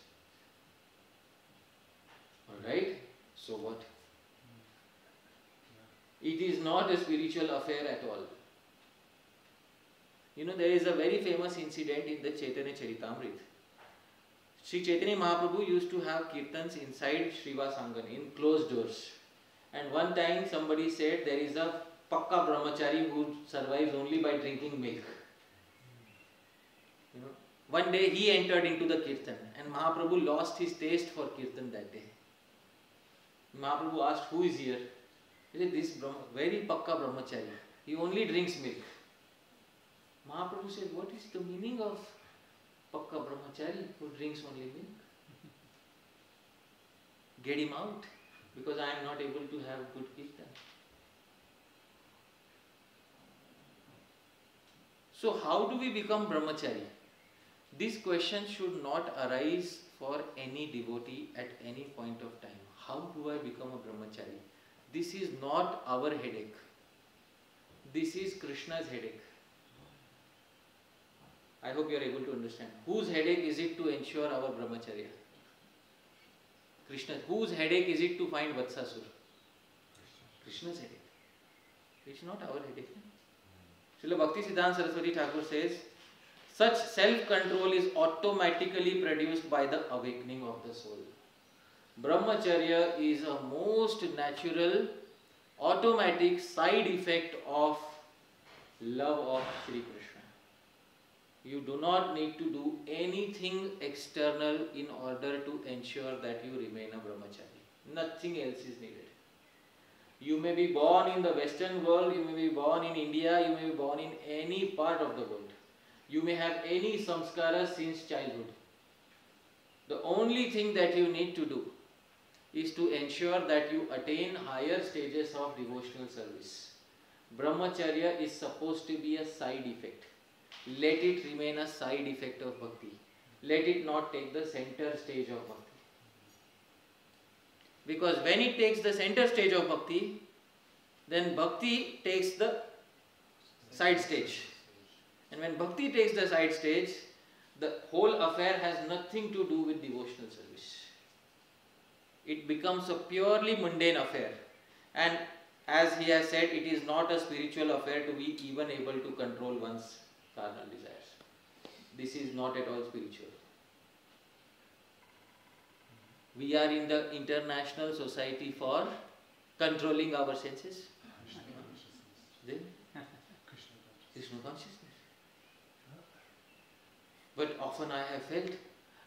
Alright? So what? It is not a spiritual affair at all. You know, there is a very famous incident in the Chaitanya Charitamrita. Sri Chaitanya Mahaprabhu used to have kirtans inside Srivasangan in closed doors. And one time somebody said there is a pakka brahmachari who survives only by drinking milk. You know, one day he entered into the kirtan and Mahaprabhu lost his taste for kirtan that day. Mahaprabhu asked, who is here? He said, this very pakka brahmachari. He only drinks milk. Mahaprabhu said, what is the meaning of pakka brahmachari who drinks only milk? Get him out, because I am not able to have good kirtan. So how do we become brahmachari? This question should not arise for any devotee at any point of time. How do I become a brahmachari? This is not our headache. This is Krishna's headache. I hope you are able to understand. Whose headache is it to ensure our brahmacharya? Krishna's. Whose headache is it to find Vatsasura? Krishna's headache. It's not our headache. Srila Bhaktisiddhanta Saraswati Thakur says, such self-control is automatically produced by the awakening of the soul. Brahmacharya is a most natural, automatic side effect of love of Shri Krishna. You do not need to do anything external in order to ensure that you remain a brahmachari. Nothing else is needed. You may be born in the Western world, you may be born in India, you may be born in any part of the world. You may have any samskara since childhood. The only thing that you need to do is to ensure that you attain higher stages of devotional service. Brahmacharya is supposed to be a side effect. Let it remain a side effect of bhakti. Let it not take the center stage of bhakti. Because when it takes the center stage of bhakti, then bhakti takes the side stage. And when bhakti takes the side stage, the whole affair has nothing to do with devotional service. It becomes a purely mundane affair. And as he has said, it is not a spiritual affair to be even able to control one's carnal desires. This is not at all spiritual. We are in the International Society for Controlling Our Senses. Then Krishna consciousness. But often I have felt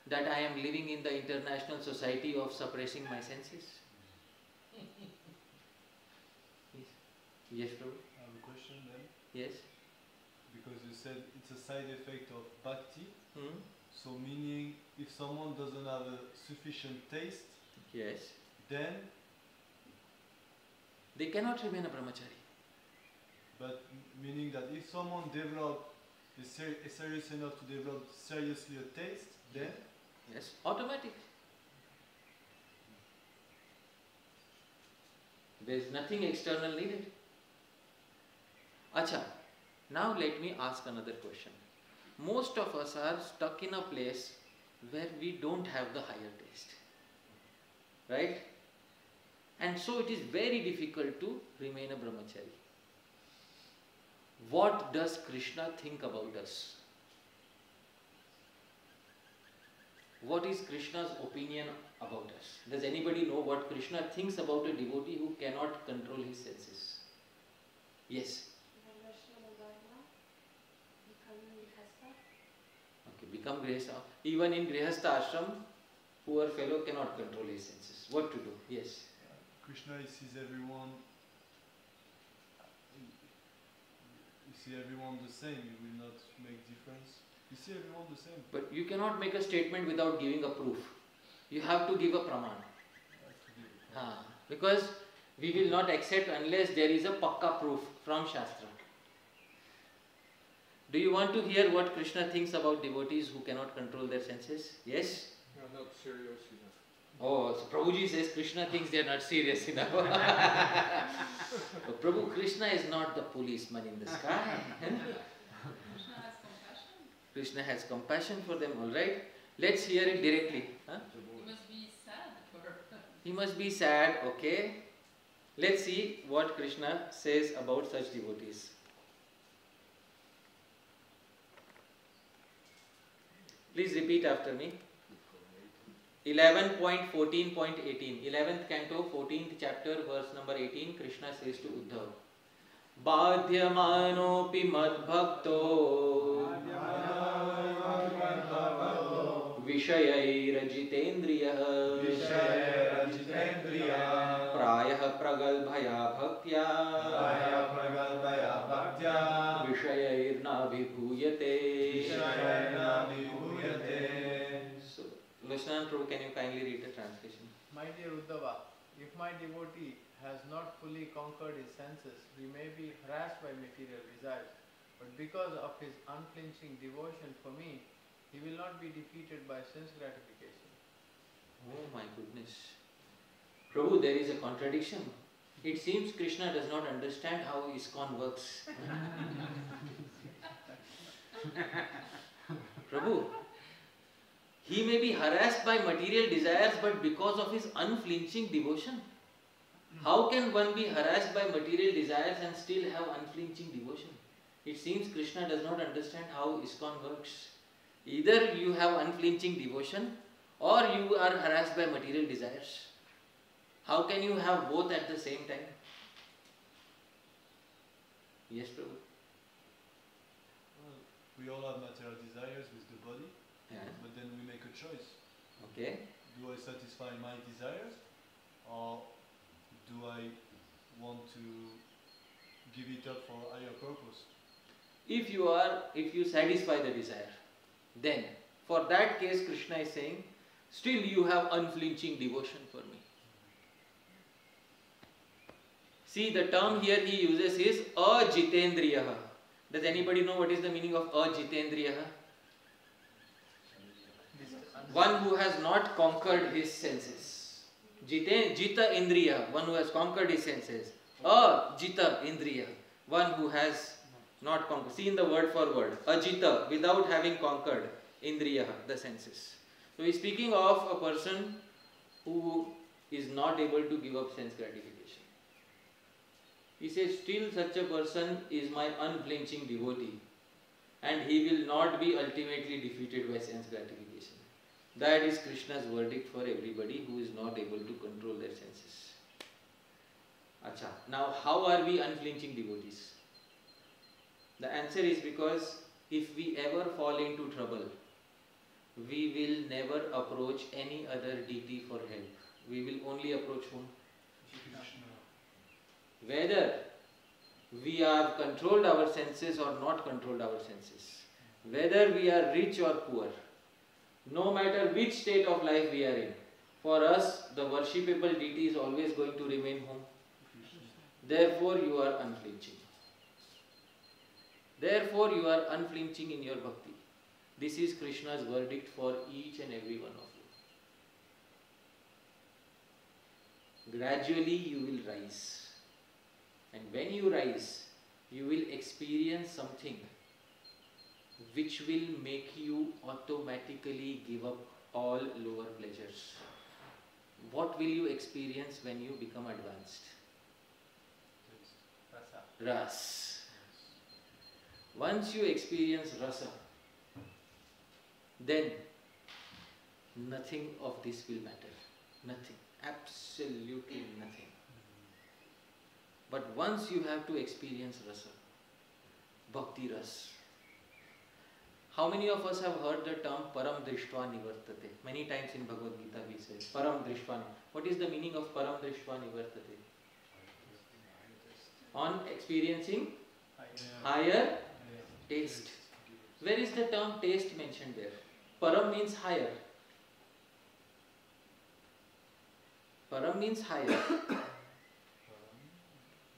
that I am living in the International Society of Suppressing My Senses. Yes, yes, Prabhu. I have a question then. Yes. Because you said it's a side effect of bhakti. Hmm? So meaning if someone doesn't have a sufficient taste, Yes. then, They cannot remain a brahmachari. but meaning that if someone is serious enough to develop seriously a taste, then Yes, automatic. There is nothing external needed. Acha, now let me ask another question. Most of us are stuck in a place where we don't have the higher taste. Right? And so it is very difficult to remain a brahmachari. What does Krishna think about us? What is Krishna's opinion about us? Does anybody know what Krishna thinks about a devotee who cannot control his senses? Yes. Okay, become grihastha. Even in grihastha ashram, poor fellow cannot control his senses. What to do? Yes. Krishna sees everyone. You see everyone the same. You will not make difference. You see everyone the same. But you cannot make a statement without giving a proof. You have to give a praman. Because we will not accept unless there is a pakka proof from Shastra. Do you want to hear what Krishna thinks about devotees who cannot control their senses? Yes? You are not serious enough. Oh, so Prabhuji says Krishna thinks they are not serious enough. But Prabhu, Krishna is not the policeman in the sky. Krishna has compassion for them, alright? Let's hear it directly. Huh? He must be sad for He must be sad, okay? Let's see what Krishna says about such devotees. Please repeat after me. 11.14.18. 11th canto, 14th chapter, verse number 18. Krishna says to Udav, Badhyamanopi madbhakto Vishayairajitendriyah Prayah pragalbhaya bhaktya Vishayairnabhibhuyate. So, Lieutenant Prabhu, can you kindly read the translation? My dear Uddhava, if my devotee has not fully conquered his senses, he may be harassed by material desires, but because of his unflinching devotion for me, he will not be defeated by sense gratification. Oh my goodness. Prabhu, there is a contradiction. It seems Krishna does not understand how ISKCON works. Prabhu, he may be harassed by material desires, but because of his unflinching devotion. How can one be harassed by material desires and still have unflinching devotion? It seems Krishna does not understand how ISKCON works. Either you have unflinching devotion or you are harassed by material desires. How can you have both at the same time? Yes, Prabhu. Well, we all have material desires with the body, but then we make a choice. Okay. Do I satisfy my desires, or do I want to give it up for a higher purpose? If you satisfy the desire, then for that case Krishna is saying, still you have unflinching devotion for me. See, the term here he uses is ajitendriyaha. Does anybody know what is the meaning of ajitendriyaha? One who has not conquered his senses. Jita indriya, one who has conquered his senses. Ajita indriya, one who has not conquer. See in the word for word. Ajita, without having conquered. Indriya, the senses. So he is speaking of a person who is not able to give up sense gratification. He says, still such a person is my unflinching devotee, and he will not be ultimately defeated by sense gratification. That is Krishna's verdict for everybody who is not able to control their senses. Acha. Now how are we unflinching devotees? The answer is because if we ever fall into trouble, we will never approach any other deity for help. We will only approach whom? Whether we have controlled our senses or not controlled our senses, whether we are rich or poor, no matter which state of life we are in, for us the worshipable deity is always going to remain whom? Therefore you are unflinching. Therefore you are unflinching in your bhakti. This is Krishna's verdict for each and every one of you. Gradually you will rise. And when you rise, you will experience something which will make you automatically give up all lower pleasures. What will you experience when you become advanced? Ras. Once you experience rasa, then nothing of this will matter. Nothing. Absolutely nothing. But once you have to experience rasa, bhakti ras. How many of us have heard the term param drishtva nivartate? Many times in Bhagavad Gita we say param drishtva. What is the meaning of param drishtva nivartate? On experiencing higher taste. Where is the term taste mentioned there? Param means higher. Param means higher.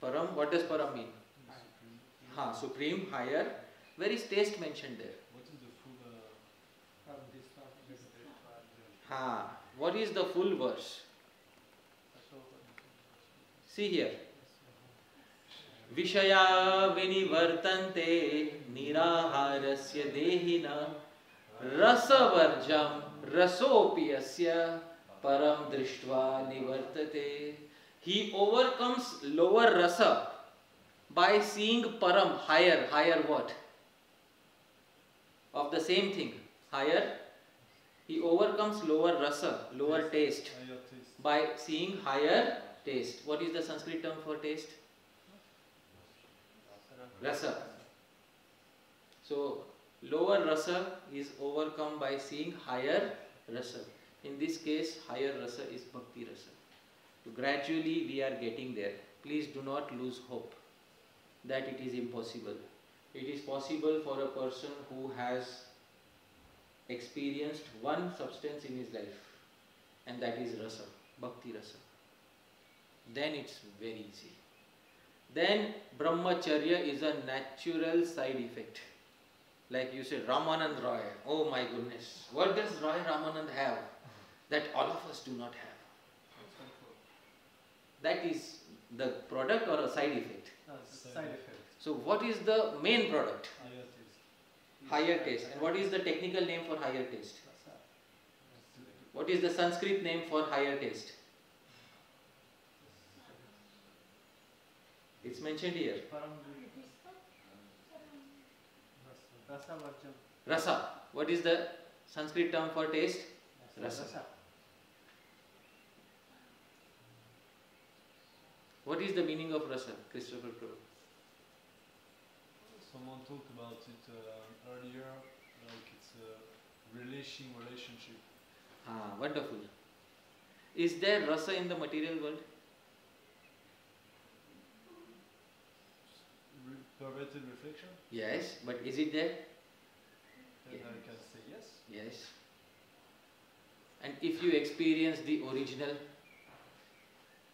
Param, what does param mean? Supreme, higher. Where is taste mentioned there? What is the full What is the full verse? See here. Vishaya vinivartante niraharasya dehina rasavarjam rasopiyasya param drishtva nivartate. He overcomes lower rasa by seeing param, higher. Higher what? Of the same thing, higher. He overcomes lower rasa, lower taste, by seeing higher taste. What is the Sanskrit term for taste? Rasa. So, lower rasa is overcome by seeing higher rasa. In this case, higher rasa is bhakti rasa. So gradually we are getting there. Please do not lose hope that it is impossible. It is possible for a person who has experienced one substance in his life, and that is rasa, bhakti rasa. Then it's very easy. Then brahmacharya is a natural side effect. Like you said, Ramanand Roy. Oh my goodness. What does Roy Ramanand have that all of us do not have? That is the product or a side effect? Side effect. So what is the main product? Higher taste. And what is the technical name for higher taste? What is the Sanskrit name for higher taste? It's mentioned here. Rasa. What is the Sanskrit term for taste? Rasa. What is the meaning of rasa, Christopher Prabhu? Someone talked about it earlier, like it's a relationship. Wonderful. Is there rasa in the material world? Perverted reflection? Yes, but is it there? Then I can say yes. Yes. And if you experience the original,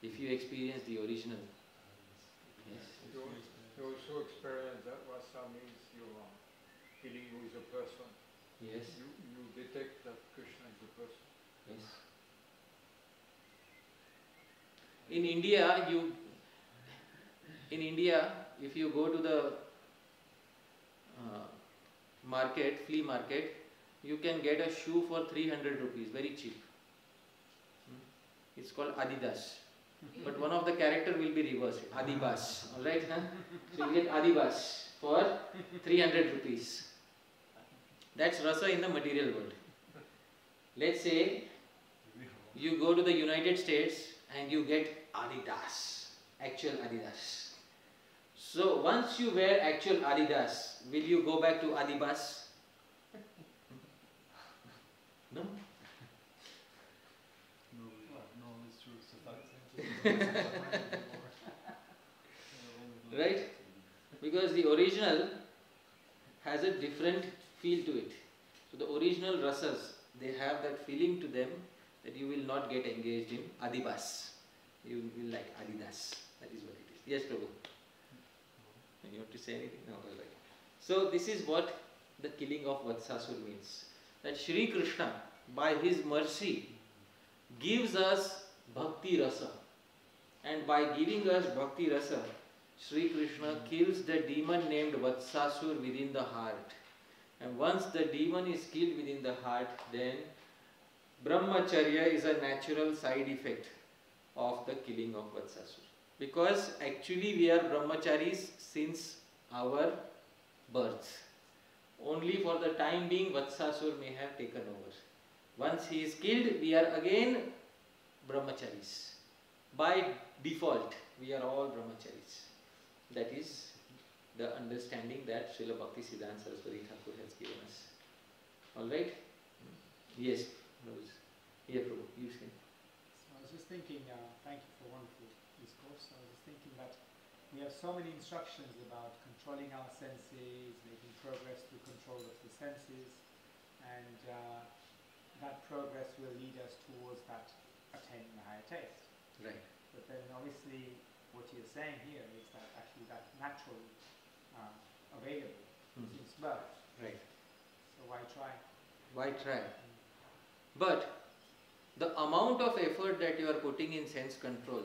yes. You also experience that rasa means you are dealing with a person. Yes. You detect that Krishna is the person. Yes. In India, if you go to the market, flea market, you can get a shoe for 300 rupees, very cheap. It's called Adidas. But one of the character will be reversed, Adibas. Alright? Huh? So you get Adibas for 300 rupees. That's rasa in the material world. Let's say you go to the United States and you get Adidas, actual Adidas. So once you wear actual Adidas, will you go back to Adibas? No? No, it's true. It's a fact. Right? Because the original has a different feel to it. So the original rasas, they have that feeling to them that you will not get engaged in Adibas. You will like Adidas. That is what it is. Yes, Prabhu. You have to say anything? No, all right. So this is what the killing of Vatsasura means. That Shri Krishna, by his mercy, gives us bhakti rasa. And by giving us bhakti rasa, Shri Krishna kills the demon named Vatsasura within the heart. And once the demon is killed within the heart, then brahmacharya is a natural side effect of the killing of Vatsasura. Because actually we are brahmacharis since our birth. Only for the time being Vatsasura may have taken over. Once he is killed, we are again brahmacharis. By default, we are all brahmacharis. That is the understanding that Srila Bhakti Siddhanta Saraswati Thakur has given us. Alright? Yes, Rose. Yeah, Prabhu, you say. So I was just thinking, thank you for wonderful discourse. I was just thinking that we have so many instructions about controlling our senses, making progress through control of the senses, and that progress will lead us towards that attaining the higher taste. Right. But then obviously what you're saying here is that actually that's naturally available since birth. Right. So why try? Why try? But the amount of effort that you are putting in sense control,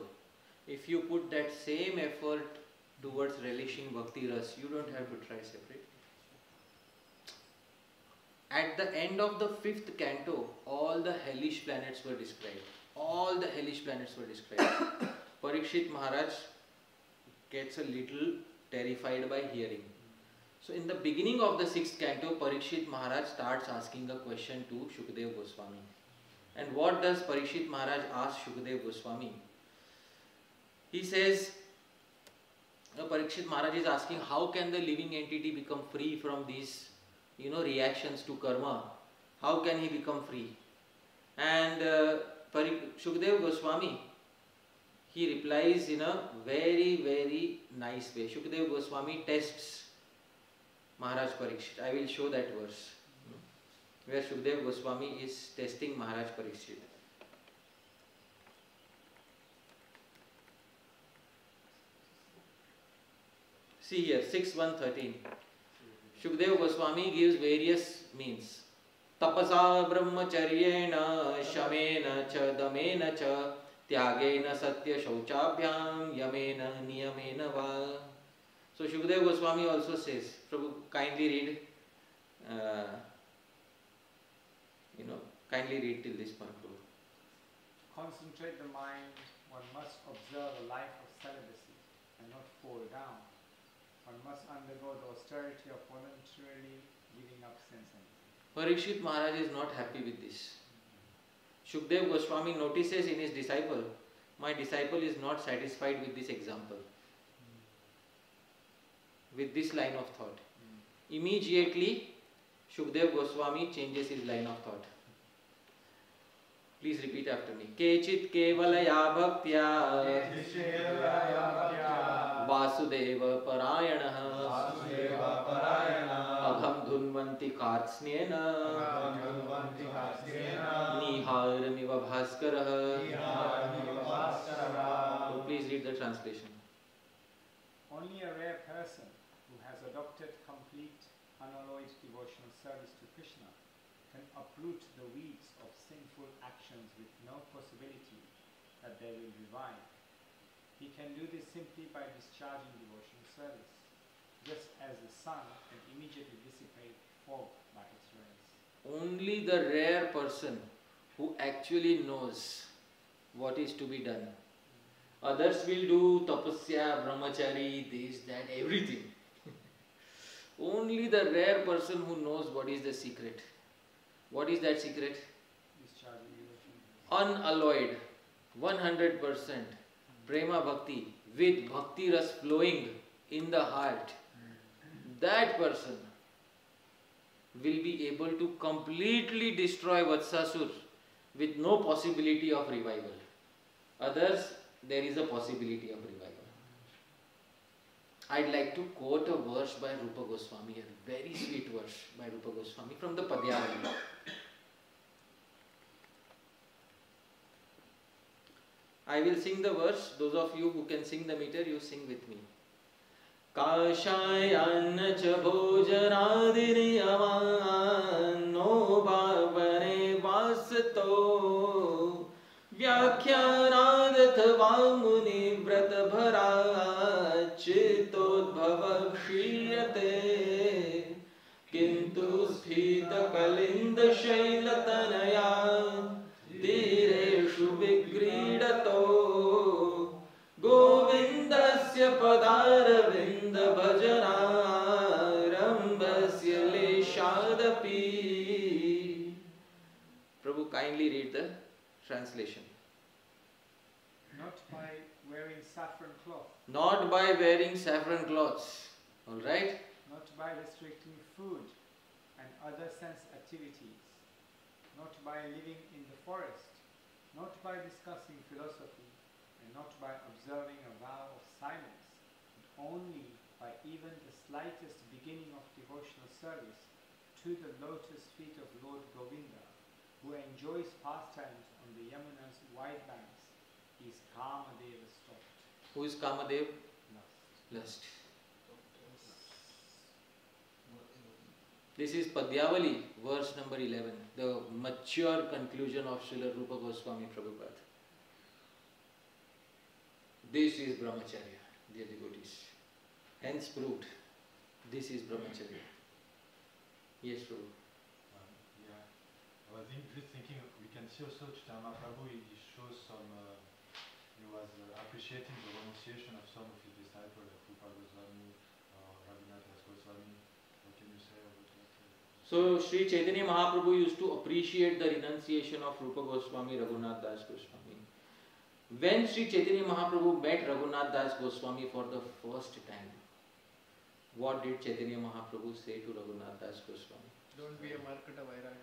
if you put that same effort towards relishing bhakti ras, you don't have to try separately. At the end of the 5th canto, all the hellish planets were described. All the hellish planets were described. Parikshit Maharaj gets a little terrified by hearing. So in the beginning of the 6th canto, Parikshit Maharaj starts asking a question to Shukdev Goswami. And what does Parikshit Maharaj ask Shukdev Goswami? He says, Parikshit Maharaj is asking, how can the living entity become free from these, reactions to karma? How can he become free? And Shukdev Goswami, he replies in a very, very nice way. Shukdev Goswami tests Maharaj Parikshit. I will show that verse where Shukdev Goswami is testing Maharaj Parikshit. See here, 6.1.13. Shukdev Goswami gives various means. Tapasa brahmacharyena shamena cha damena cha tyagena satya shauchabhyam yamena niyamena va. So Shukdev Goswami also says, Prabhu, kindly read, kindly read till this point, Prabhu. Concentrate the mind, one must observe a life of celibacy and not fall down. One must undergo the austerity of voluntarily giving up sense energy. Parikshit Maharaj is not happy with this. Shukdev Goswami notices in his disciple, my disciple is not satisfied with this example, with this line of thought. Immediately, Shukdev Goswami changes his line of thought. Please repeat after me. Kechit kevalaya bhaktya Vasudeva parayana Agham dhunvanti kartsnena Niharamiva bhaskara. So please read the translation. Only a rare person who has adopted complete unalloyed devotional service to Krishna can uproot the weeds of sinful actions with no possibility that they will revive. He can do this simply by discharging devotional service. just as the sun can immediately dissipate fog by its rays. Only the rare person who actually knows what is to be done. Others will do tapasya, brahmachari, this, that, everything. Only the rare person who knows what is the secret. What is that secret? Unalloyed, 100% prema bhakti, with bhakti ras flowing in the heart. That person will be able to completely destroy Vatsasura with no possibility of revival. Others, there is a possibility of revival. I'd like to quote a verse by Rupa Goswami, a very sweet verse by Rupa Goswami from the Padyavali. I will sing the verse. Those of you who can sing the meter, you sing with me. Kashayan cha bhojanadini aman no bhavane vasato vyakhyanadathva muni vrata bhara chitodbhava kshiyate kintu sphita kalinda shailatanaya tireshu vigridato govindasya padaravinda bhajana rambasya leshadapi. Prabhu, kindly read the translation. Not by wearing saffron cloth. Not by wearing saffron cloths. Alright? Not by restricting food and other sense activities. Not by living in the forest. Not by discussing philosophy. And not by observing a vow of silence. But only by even the slightest beginning of devotional service to the lotus feet of Lord Govinda, who enjoys pastimes on the Yamuna's wide banks, is Kamadeva stopped. Who is Kamadev? Lust. Lust. This is Padyavali, verse number 11, the mature conclusion of Srila Rupa Goswami Prabhupada. This is brahmacharya, dear devotees. Hence proved, this is brahmacharya. Yes, Prabhu. Yeah, I was just thinking, we can see also Chaitanya Prabhu, he shows some, he was appreciating the renunciation of some of his disciples, like Rupa Goswami or Raghunath Das Goswami. What can you say about that? So, Sri Chaitanya Mahaprabhu used to appreciate the renunciation of Rupa Goswami, Raghunath Das Goswami. When Sri Chaitanya Mahaprabhu met Raghunath Das Goswami for the first time, what did Chaitanya Mahaprabhu say to Raghunath Das Goswami? Don't be a Markata Vairag.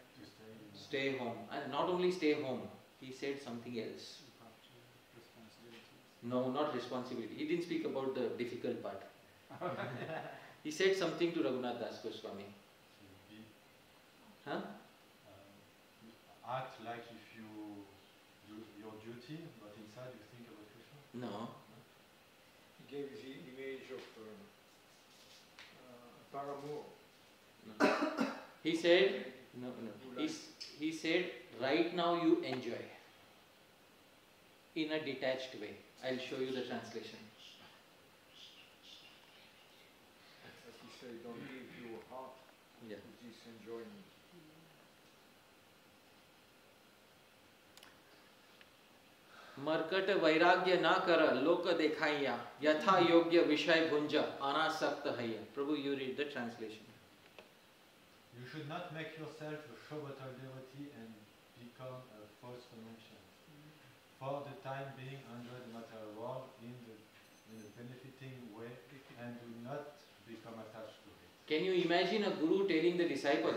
Stay home. And not only stay home, he said something else. No, not responsibility. He didn't speak about the difficult part. He said something to Raghunath Das Goswami. Huh? Act like if you do your duty, but inside you think about Krishna? No. He gave the image of paramour. No. He said, no. He said, right now you enjoy. In a detached way. I'll show you the translation. Like he said, don't give your heart Yeah. to this enjoyment. मरकट वैराग्य ना कर लोक देखाइया यथा योग्य विषय भुंज अनासक्त हैया. Prabhu, you read the translation. You should not make yourself a Shobhatal devotee and become a false convention. For the time being, enjoy the material world in a benefiting way and do not become attached to it. Can you imagine a guru telling the disciple,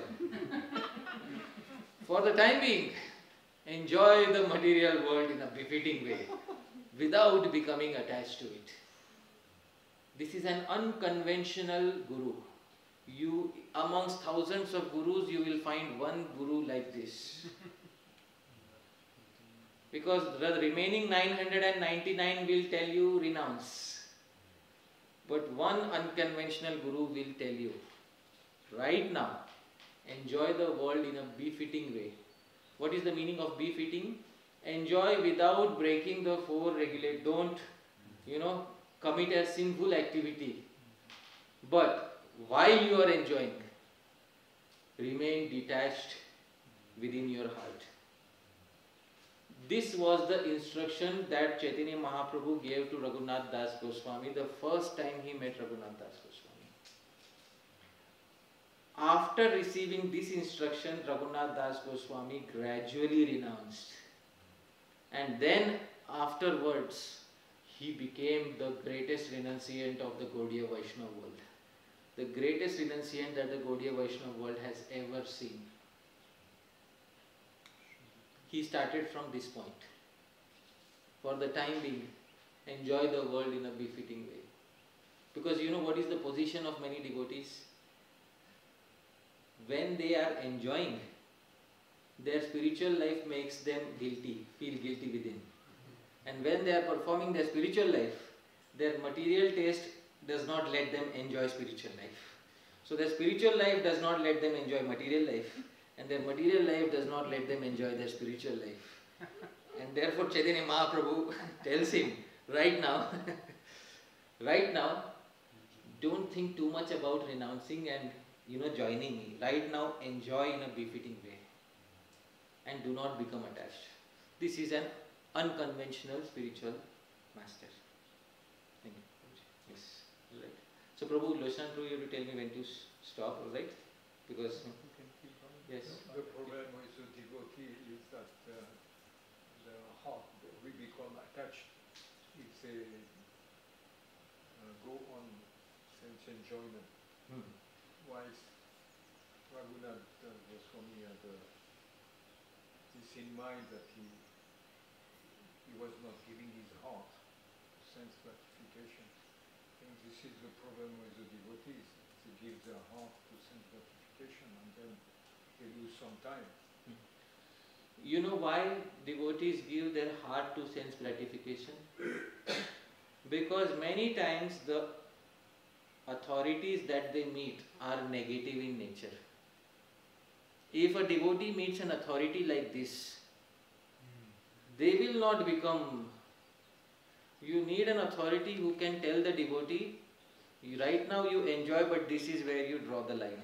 for the time being, enjoy the material world in a befitting way, without becoming attached to it. This is an unconventional guru. You, amongst thousands of gurus, you will find one guru like this. Because the remaining 999 will tell you renounce. But one unconventional guru will tell you, right now, enjoy the world in a befitting way. What is the meaning of befitting? Enjoy without breaking the four regulations. Don't, commit a sinful activity. But while you are enjoying, remain detached within your heart. This was the instruction that Chaitanya Mahaprabhu gave to Raghunath Das Goswami the first time he met Raghunath Das Goswami. After receiving this instruction, Raghunath Das Goswami gradually renounced. And then afterwards, he became the greatest renunciant of the Gaudiya Vaishnava world. The greatest renunciant that the Gaudiya Vaishnava world has ever seen. He started from this point. For the time being, enjoy the world in a befitting way. Because you know what is the position of many devotees? When they are enjoying, their spiritual life makes them guilty, feel guilty within. And when they are performing their spiritual life, their material taste does not let them enjoy spiritual life. So their spiritual life does not let them enjoy material life, and their material life does not let them enjoy their spiritual life. And therefore Chaitanya Mahaprabhu tells him, right now, don't think too much about renouncing and joining me. Right now, enjoy in a befitting way. And do not become attached. This is an unconventional spiritual master. Thank you. Yes. Right. So Prabhu, Loshan Prabhu, you have to tell me when to stop, alright? Because yes. The problem with the devotee is that the heart, we become attached if they go on sense enjoyment. Whilst Raghunath Goswami had this in mind that he was not giving his heart sense gratification. I think this is the problem with the devotees. They give their heart to sense gratification and then they lose some time. You know why devotees give their heart to sense gratification? Because many times the authorities that they meet are negative in nature. If a devotee meets an authority like this, they will not become... You need an authority who can tell the devotee, right now you enjoy, but this is where you draw the line.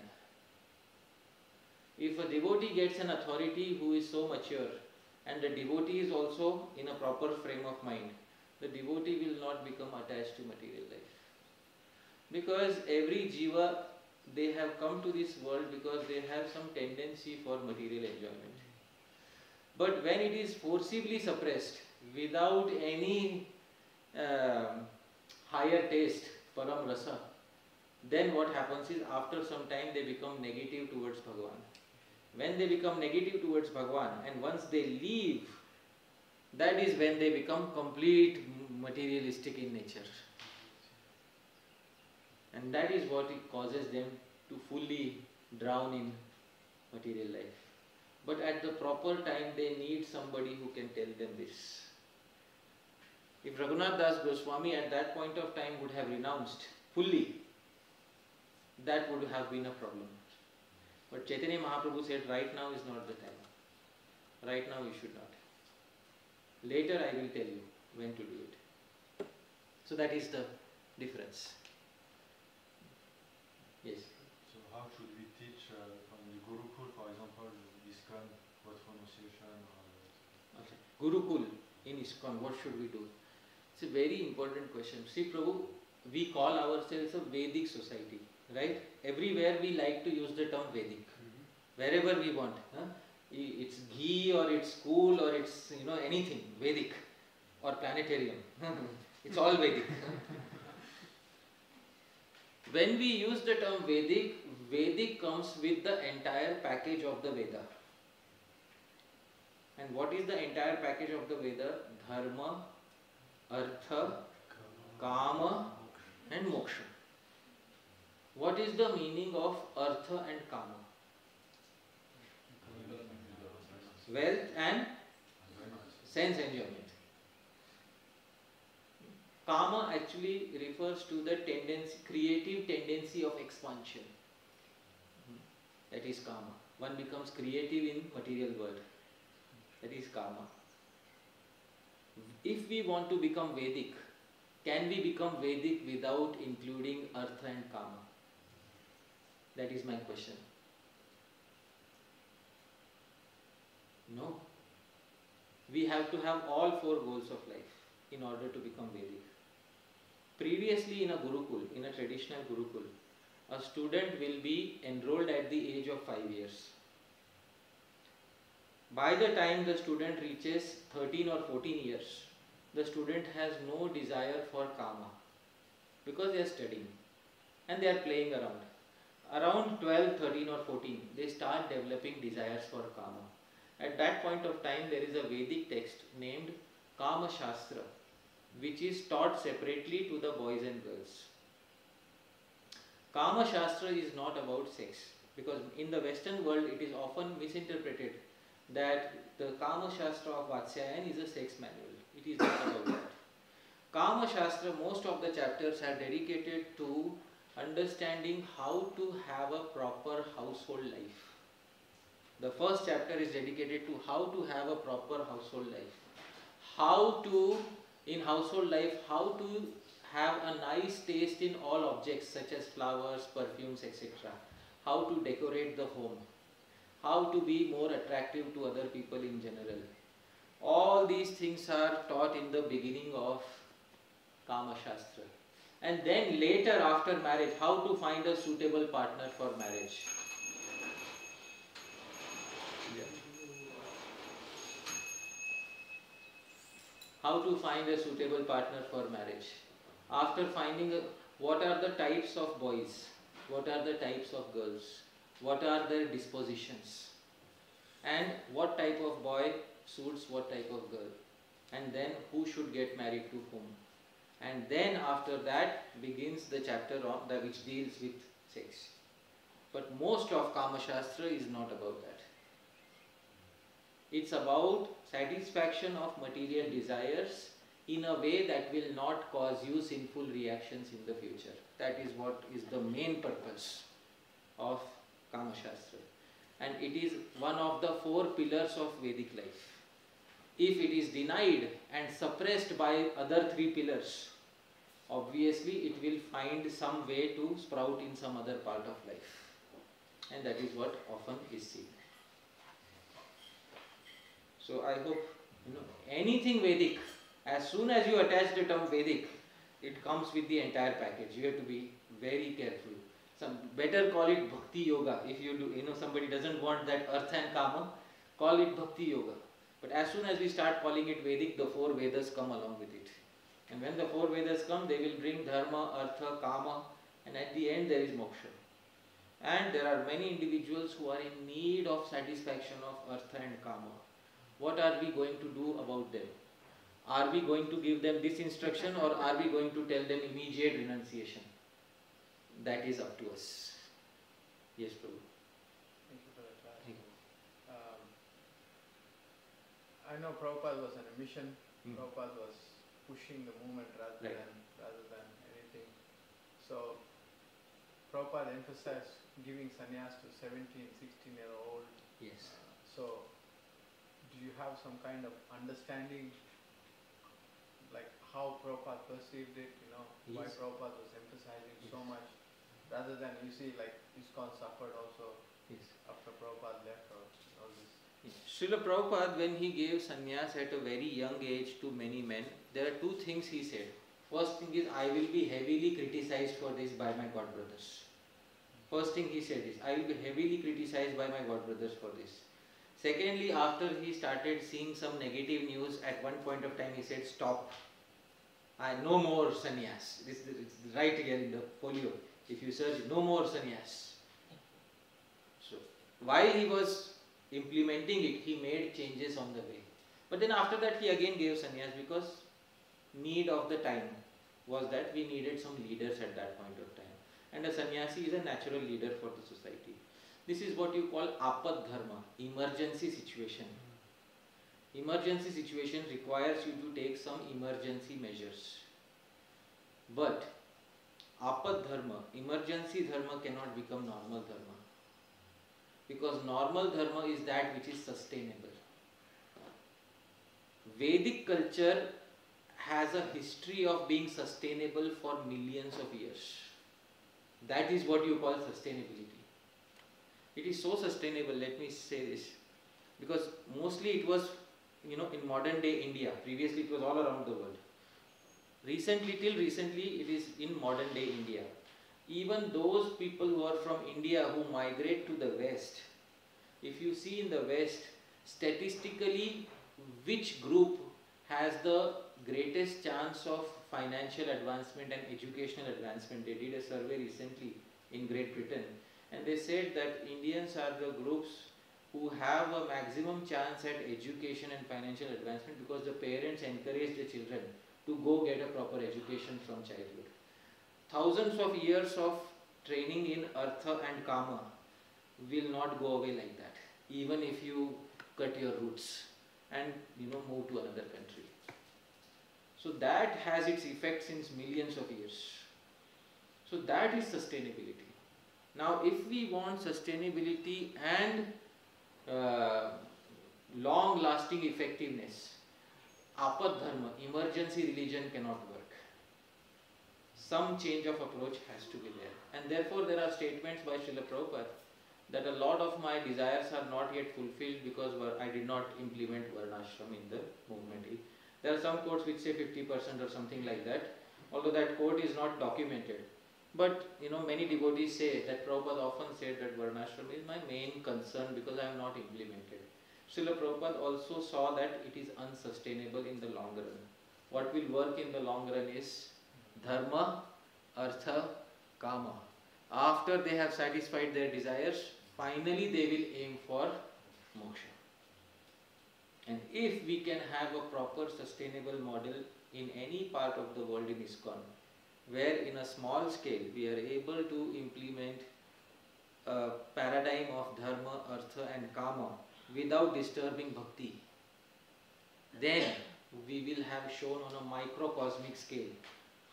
If a devotee gets an authority who is so mature, and the devotee is also in a proper frame of mind, the devotee will not become attached to material life. Because every jiva, they have come to this world because they have some tendency for material enjoyment. But when it is forcibly suppressed, without any higher taste, param rasa, then what happens is after some time they become negative towards Bhagavan. When they become negative towards Bhagavan and once they leave, that is when they become complete materialistic in nature. And that is what it causes them to fully drown in material life. But at the proper time they need somebody who can tell them this. If Raghunath Das Goswami at that point of time would have renounced fully, that would have been a problem. But Chaitanya Mahaprabhu said, right now is not the time. Right now you should not. Later I will tell you when to do it. So that is the difference. Yes. So how should we teach from the Gurukul, for example, ISKCON, what pronunciation? Okay. Gurukul in ISKCON, what should we do? It's a very important question. See Prabhu, we call ourselves a Vedic society, right? Everywhere we like to use the term Vedic. Wherever we want. It's ghee or it's school or it's anything, Vedic or planetarium. It's all Vedic. When we use the term Vedic, Vedic comes with the entire package of the Veda. And what is the entire package of the Veda? Dharma, Artha, Kama and Moksha. What is the meaning of Artha and Kama? Wealth and sense enjoyment. Kama actually refers to the creative tendency of expansion. That is Kama. One becomes creative in material world. That is Kama. If we want to become Vedic, can we become Vedic without including Artha and Kama? That is my question. No. We have to have all 4 goals of life in order to become Vedic. Previously in a Gurukul, in a traditional Gurukul, a student will be enrolled at the age of 5 years. By the time the student reaches 13 or 14 years, the student has no desire for Kama because they are studying and they are playing around. Around 12, 13 or 14, they start developing desires for Kama. At that point of time, there is a Vedic text named Kama Shastra, which is taught separately to the boys and girls. Kama Shastra is not about sex, because in the Western world it is often misinterpreted that the Kama Shastra of Vatsasura is a sex manual. It is not about that. Kama Shastra, most of the chapters are dedicated to understanding how to have a proper household life. The first chapter is dedicated to how to have a proper household life. How to, in household life, how to have a nice taste in all objects such as flowers, perfumes, etc. How to decorate the home. How to be more attractive to other people in general. All these things are taught in the beginning of Kama Shastra. And then later after marriage, how to find a suitable partner for marriage. How to find a suitable partner for marriage. After finding what are the types of boys, what are the types of girls, what are their dispositions, and what type of boy suits what type of girl, and then who should get married to whom. And then after that begins the chapter on which deals with sex. But most of Kama Shastra is not about that. It's about satisfaction of material desires in a way that will not cause you sinful reactions in the future. That is what is the main purpose of Kama Shastra. And it is one of the 4 pillars of Vedic life. If it is denied and suppressed by other 3 pillars, obviously it will find some way to sprout in some other part of life. And that is what often is seen. So I hope, anything Vedic, as soon as you attach the term Vedic, it comes with the entire package. You have to be very careful. Better call it Bhakti Yoga. If you do, somebody doesn't want that Artha and Kama, call it Bhakti Yoga. But as soon as we start calling it Vedic, the 4 Vedas come along with it. And when the 4 Vedas come, they will bring Dharma, Artha, Kama, and at the end there is Moksha. And there are many individuals who are in need of satisfaction of Artha and Kama. What are we going to do about them? Are we going to give them this instruction, or are we going to tell them immediate renunciation? That is up to us. Yes, Prabhu. Thank you for the class. I know Prabhupada was on a mission. Prabhupada was pushing the movement rather than anything. So Prabhupada emphasized giving sannyas to 17, 16-year-old. Yes. So do you have some kind of understanding, like how Prabhupada perceived it, why Yes. Prabhupada was emphasizing so much, rather than, you see, like ISKCON suffered also after Prabhupada left, or all this. Yes. Srila Prabhupada, when he gave sannyas at a very young age to many men, there are 2 things he said. First thing is, I will be heavily criticized for this by my god brothers. First thing he said is, I will be heavily criticized by my god brothers for this. Secondly, after he started seeing some negative news, at one point of time he said, stop. No more sannyas. It's right here in the folio. If you search, no more sannyas. So, while he was implementing it, he made changes on the way. But then after that he again gave sannyas, because need of the time was that we needed some leaders at that point of time. And a sannyasi is a natural leader for the society. This is what you call apad dharma, emergency situation. Emergency situation requires you to take some emergency measures. But apad dharma, emergency dharma cannot become normal dharma. Because normal dharma is that which is sustainable. Vedic culture has a history of being sustainable for millions of years. That is what you call sustainability. It is so sustainable, let me say this, because mostly it was, in modern day India. Previously it was all around the world. Till recently, it is in modern day India. Even those people who are from India who migrate to the West, if you see in the West, statistically, which group has the greatest chance of financial advancement and educational advancement? They did a survey recently in Great Britain, and they said that Indians are the groups who have a maximum chance at education and financial advancement because the parents encourage the children to go get a proper education from childhood. Thousands of years of training in artha and kama will not go away like that, even if you cut your roots and move to another country. So that has its effect since millions of years. So that is sustainability. Now if we want sustainability and long lasting effectiveness, apad dharma, emergency religion cannot work. Some change of approach has to be there. And therefore there are statements by Srila Prabhupada that a lot of my desires are not yet fulfilled because I did not implement varnashram in the movement. There are some quotes which say 50% or something like that, although that quote is not documented. But many devotees say that Prabhupada often said that varnashram is my main concern because I have not implemented. Srila Prabhupada also saw that it is unsustainable in the long run. What will work in the long run is dharma, artha, kama. After they have satisfied their desires, finally they will aim for moksha. And if we can have a proper sustainable model in any part of the world in ISKCON, where in a small scale we are able to implement a paradigm of dharma, artha and kama without disturbing bhakti, then we will have shown on a microcosmic scale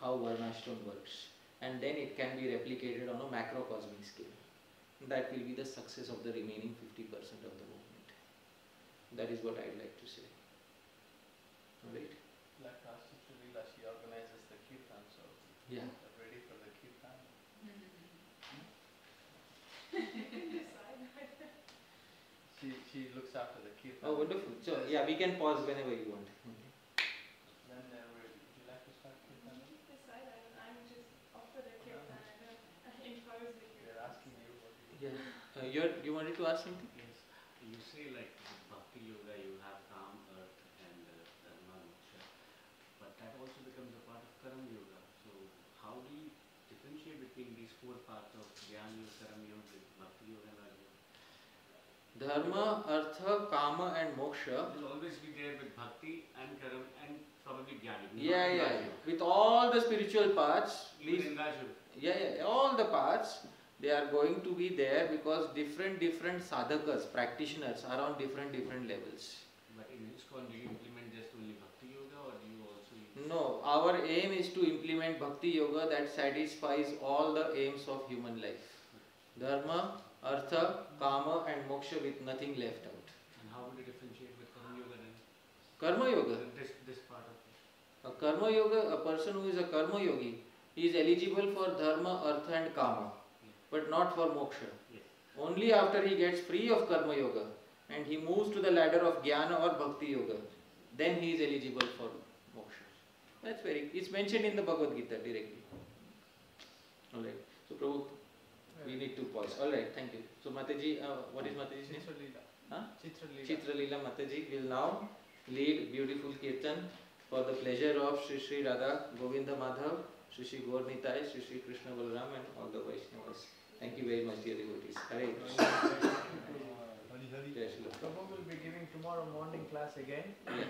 how varnashram works, and then it can be replicated on a macrocosmic scale. That will be the success of the remaining 50% of the movement. That is what I would like to say. Alright? Like Sister Leela, she organizes the kirtan, so Yeah. get ready for the kirtan. She looks after the kirtan. Oh, wonderful. So, yeah, we can pause whenever you want. Okay. Then would you like to start kirtan? I'm just off for the kirtan. I don't impose the kirtan. They're asking you what you Yeah. You wanted to ask something? Yes. You say like with bhakti yoga you have calm, earth and dharma, moksha. But that also becomes a part of karma yoga. So how do you differentiate between these four parts of jnana yoga, karma yoga, bhakti yoga and raja yoga? Dharma, artha, kama and moksha. Will always be there with bhakti and karma and probably jnana. Yeah. With all the spiritual paths, Even in raja yoga. all the paths, they are going to be there because different sadhakas, practitioners are on different levels. But in ISKCON, do you implement just only bhakti yoga or do you also use? No, our aim is to implement bhakti yoga that satisfies all the aims of human life. Dharma, artha, kama and moksha with nothing left out. And how would you differentiate with karma yoga then? Karma yoga. This part of it. A karma yoga, a person who is a karma yogi, he is eligible for dharma, artha and kama, but not for moksha. Yes. Only after he gets free of karma yoga and he moves to the ladder of jnana or bhakti yoga, then he is eligible for moksha. It's mentioned in the Bhagavad Gita directly. Alright, so Prabhu, we need to pause. Alright, thank you. So Mataji, what is Mataji's name? Chitra Leela. Huh? Chitra Leela. Chitra Leela Mataji will now lead beautiful kirtan for the pleasure of Sri Sri Radha Govinda Madhav, Sri Sri Gaur Nitai, Sri Sri Krishna Balaram and all the Vaishnavas. Thank you very much, dear devotees. Hare Krishna. Jai Shri Radha. Prabhu will be giving tomorrow morning class again. Yeah.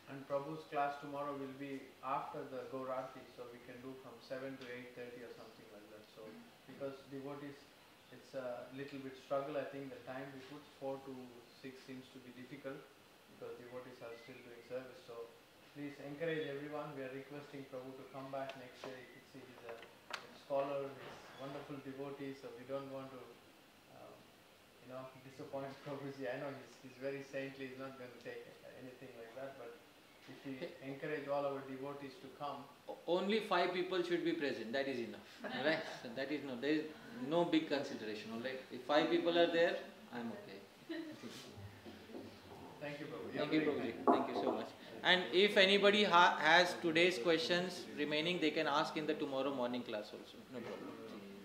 And Prabhu's class tomorrow will be after the Gaurati, so we can do from 7 to 8:30 or something like that. So because devotees, it's a little bit struggle. I think the time we put 4 to 6 seems to be difficult because devotees are still doing service. So please encourage everyone. We are requesting Prabhu to come back next year. You can see he's a scholar, he's a wonderful devotee, so we don't want to disappoint Prabhuji. I know he's very saintly, he's not going to take anything like that, but if encourage all our devotees to come. Only 5 people should be present, that is enough. Right? So that is no, there is no big consideration. Alright? If 5 people are there, I am okay. Thank you, Prabhu. Thank you, Prabhuji. Thank you so much. And if anybody has today's questions remaining, they can ask in the tomorrow morning class also. No problem.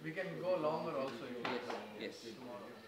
We can go longer also if you Yes. tomorrow.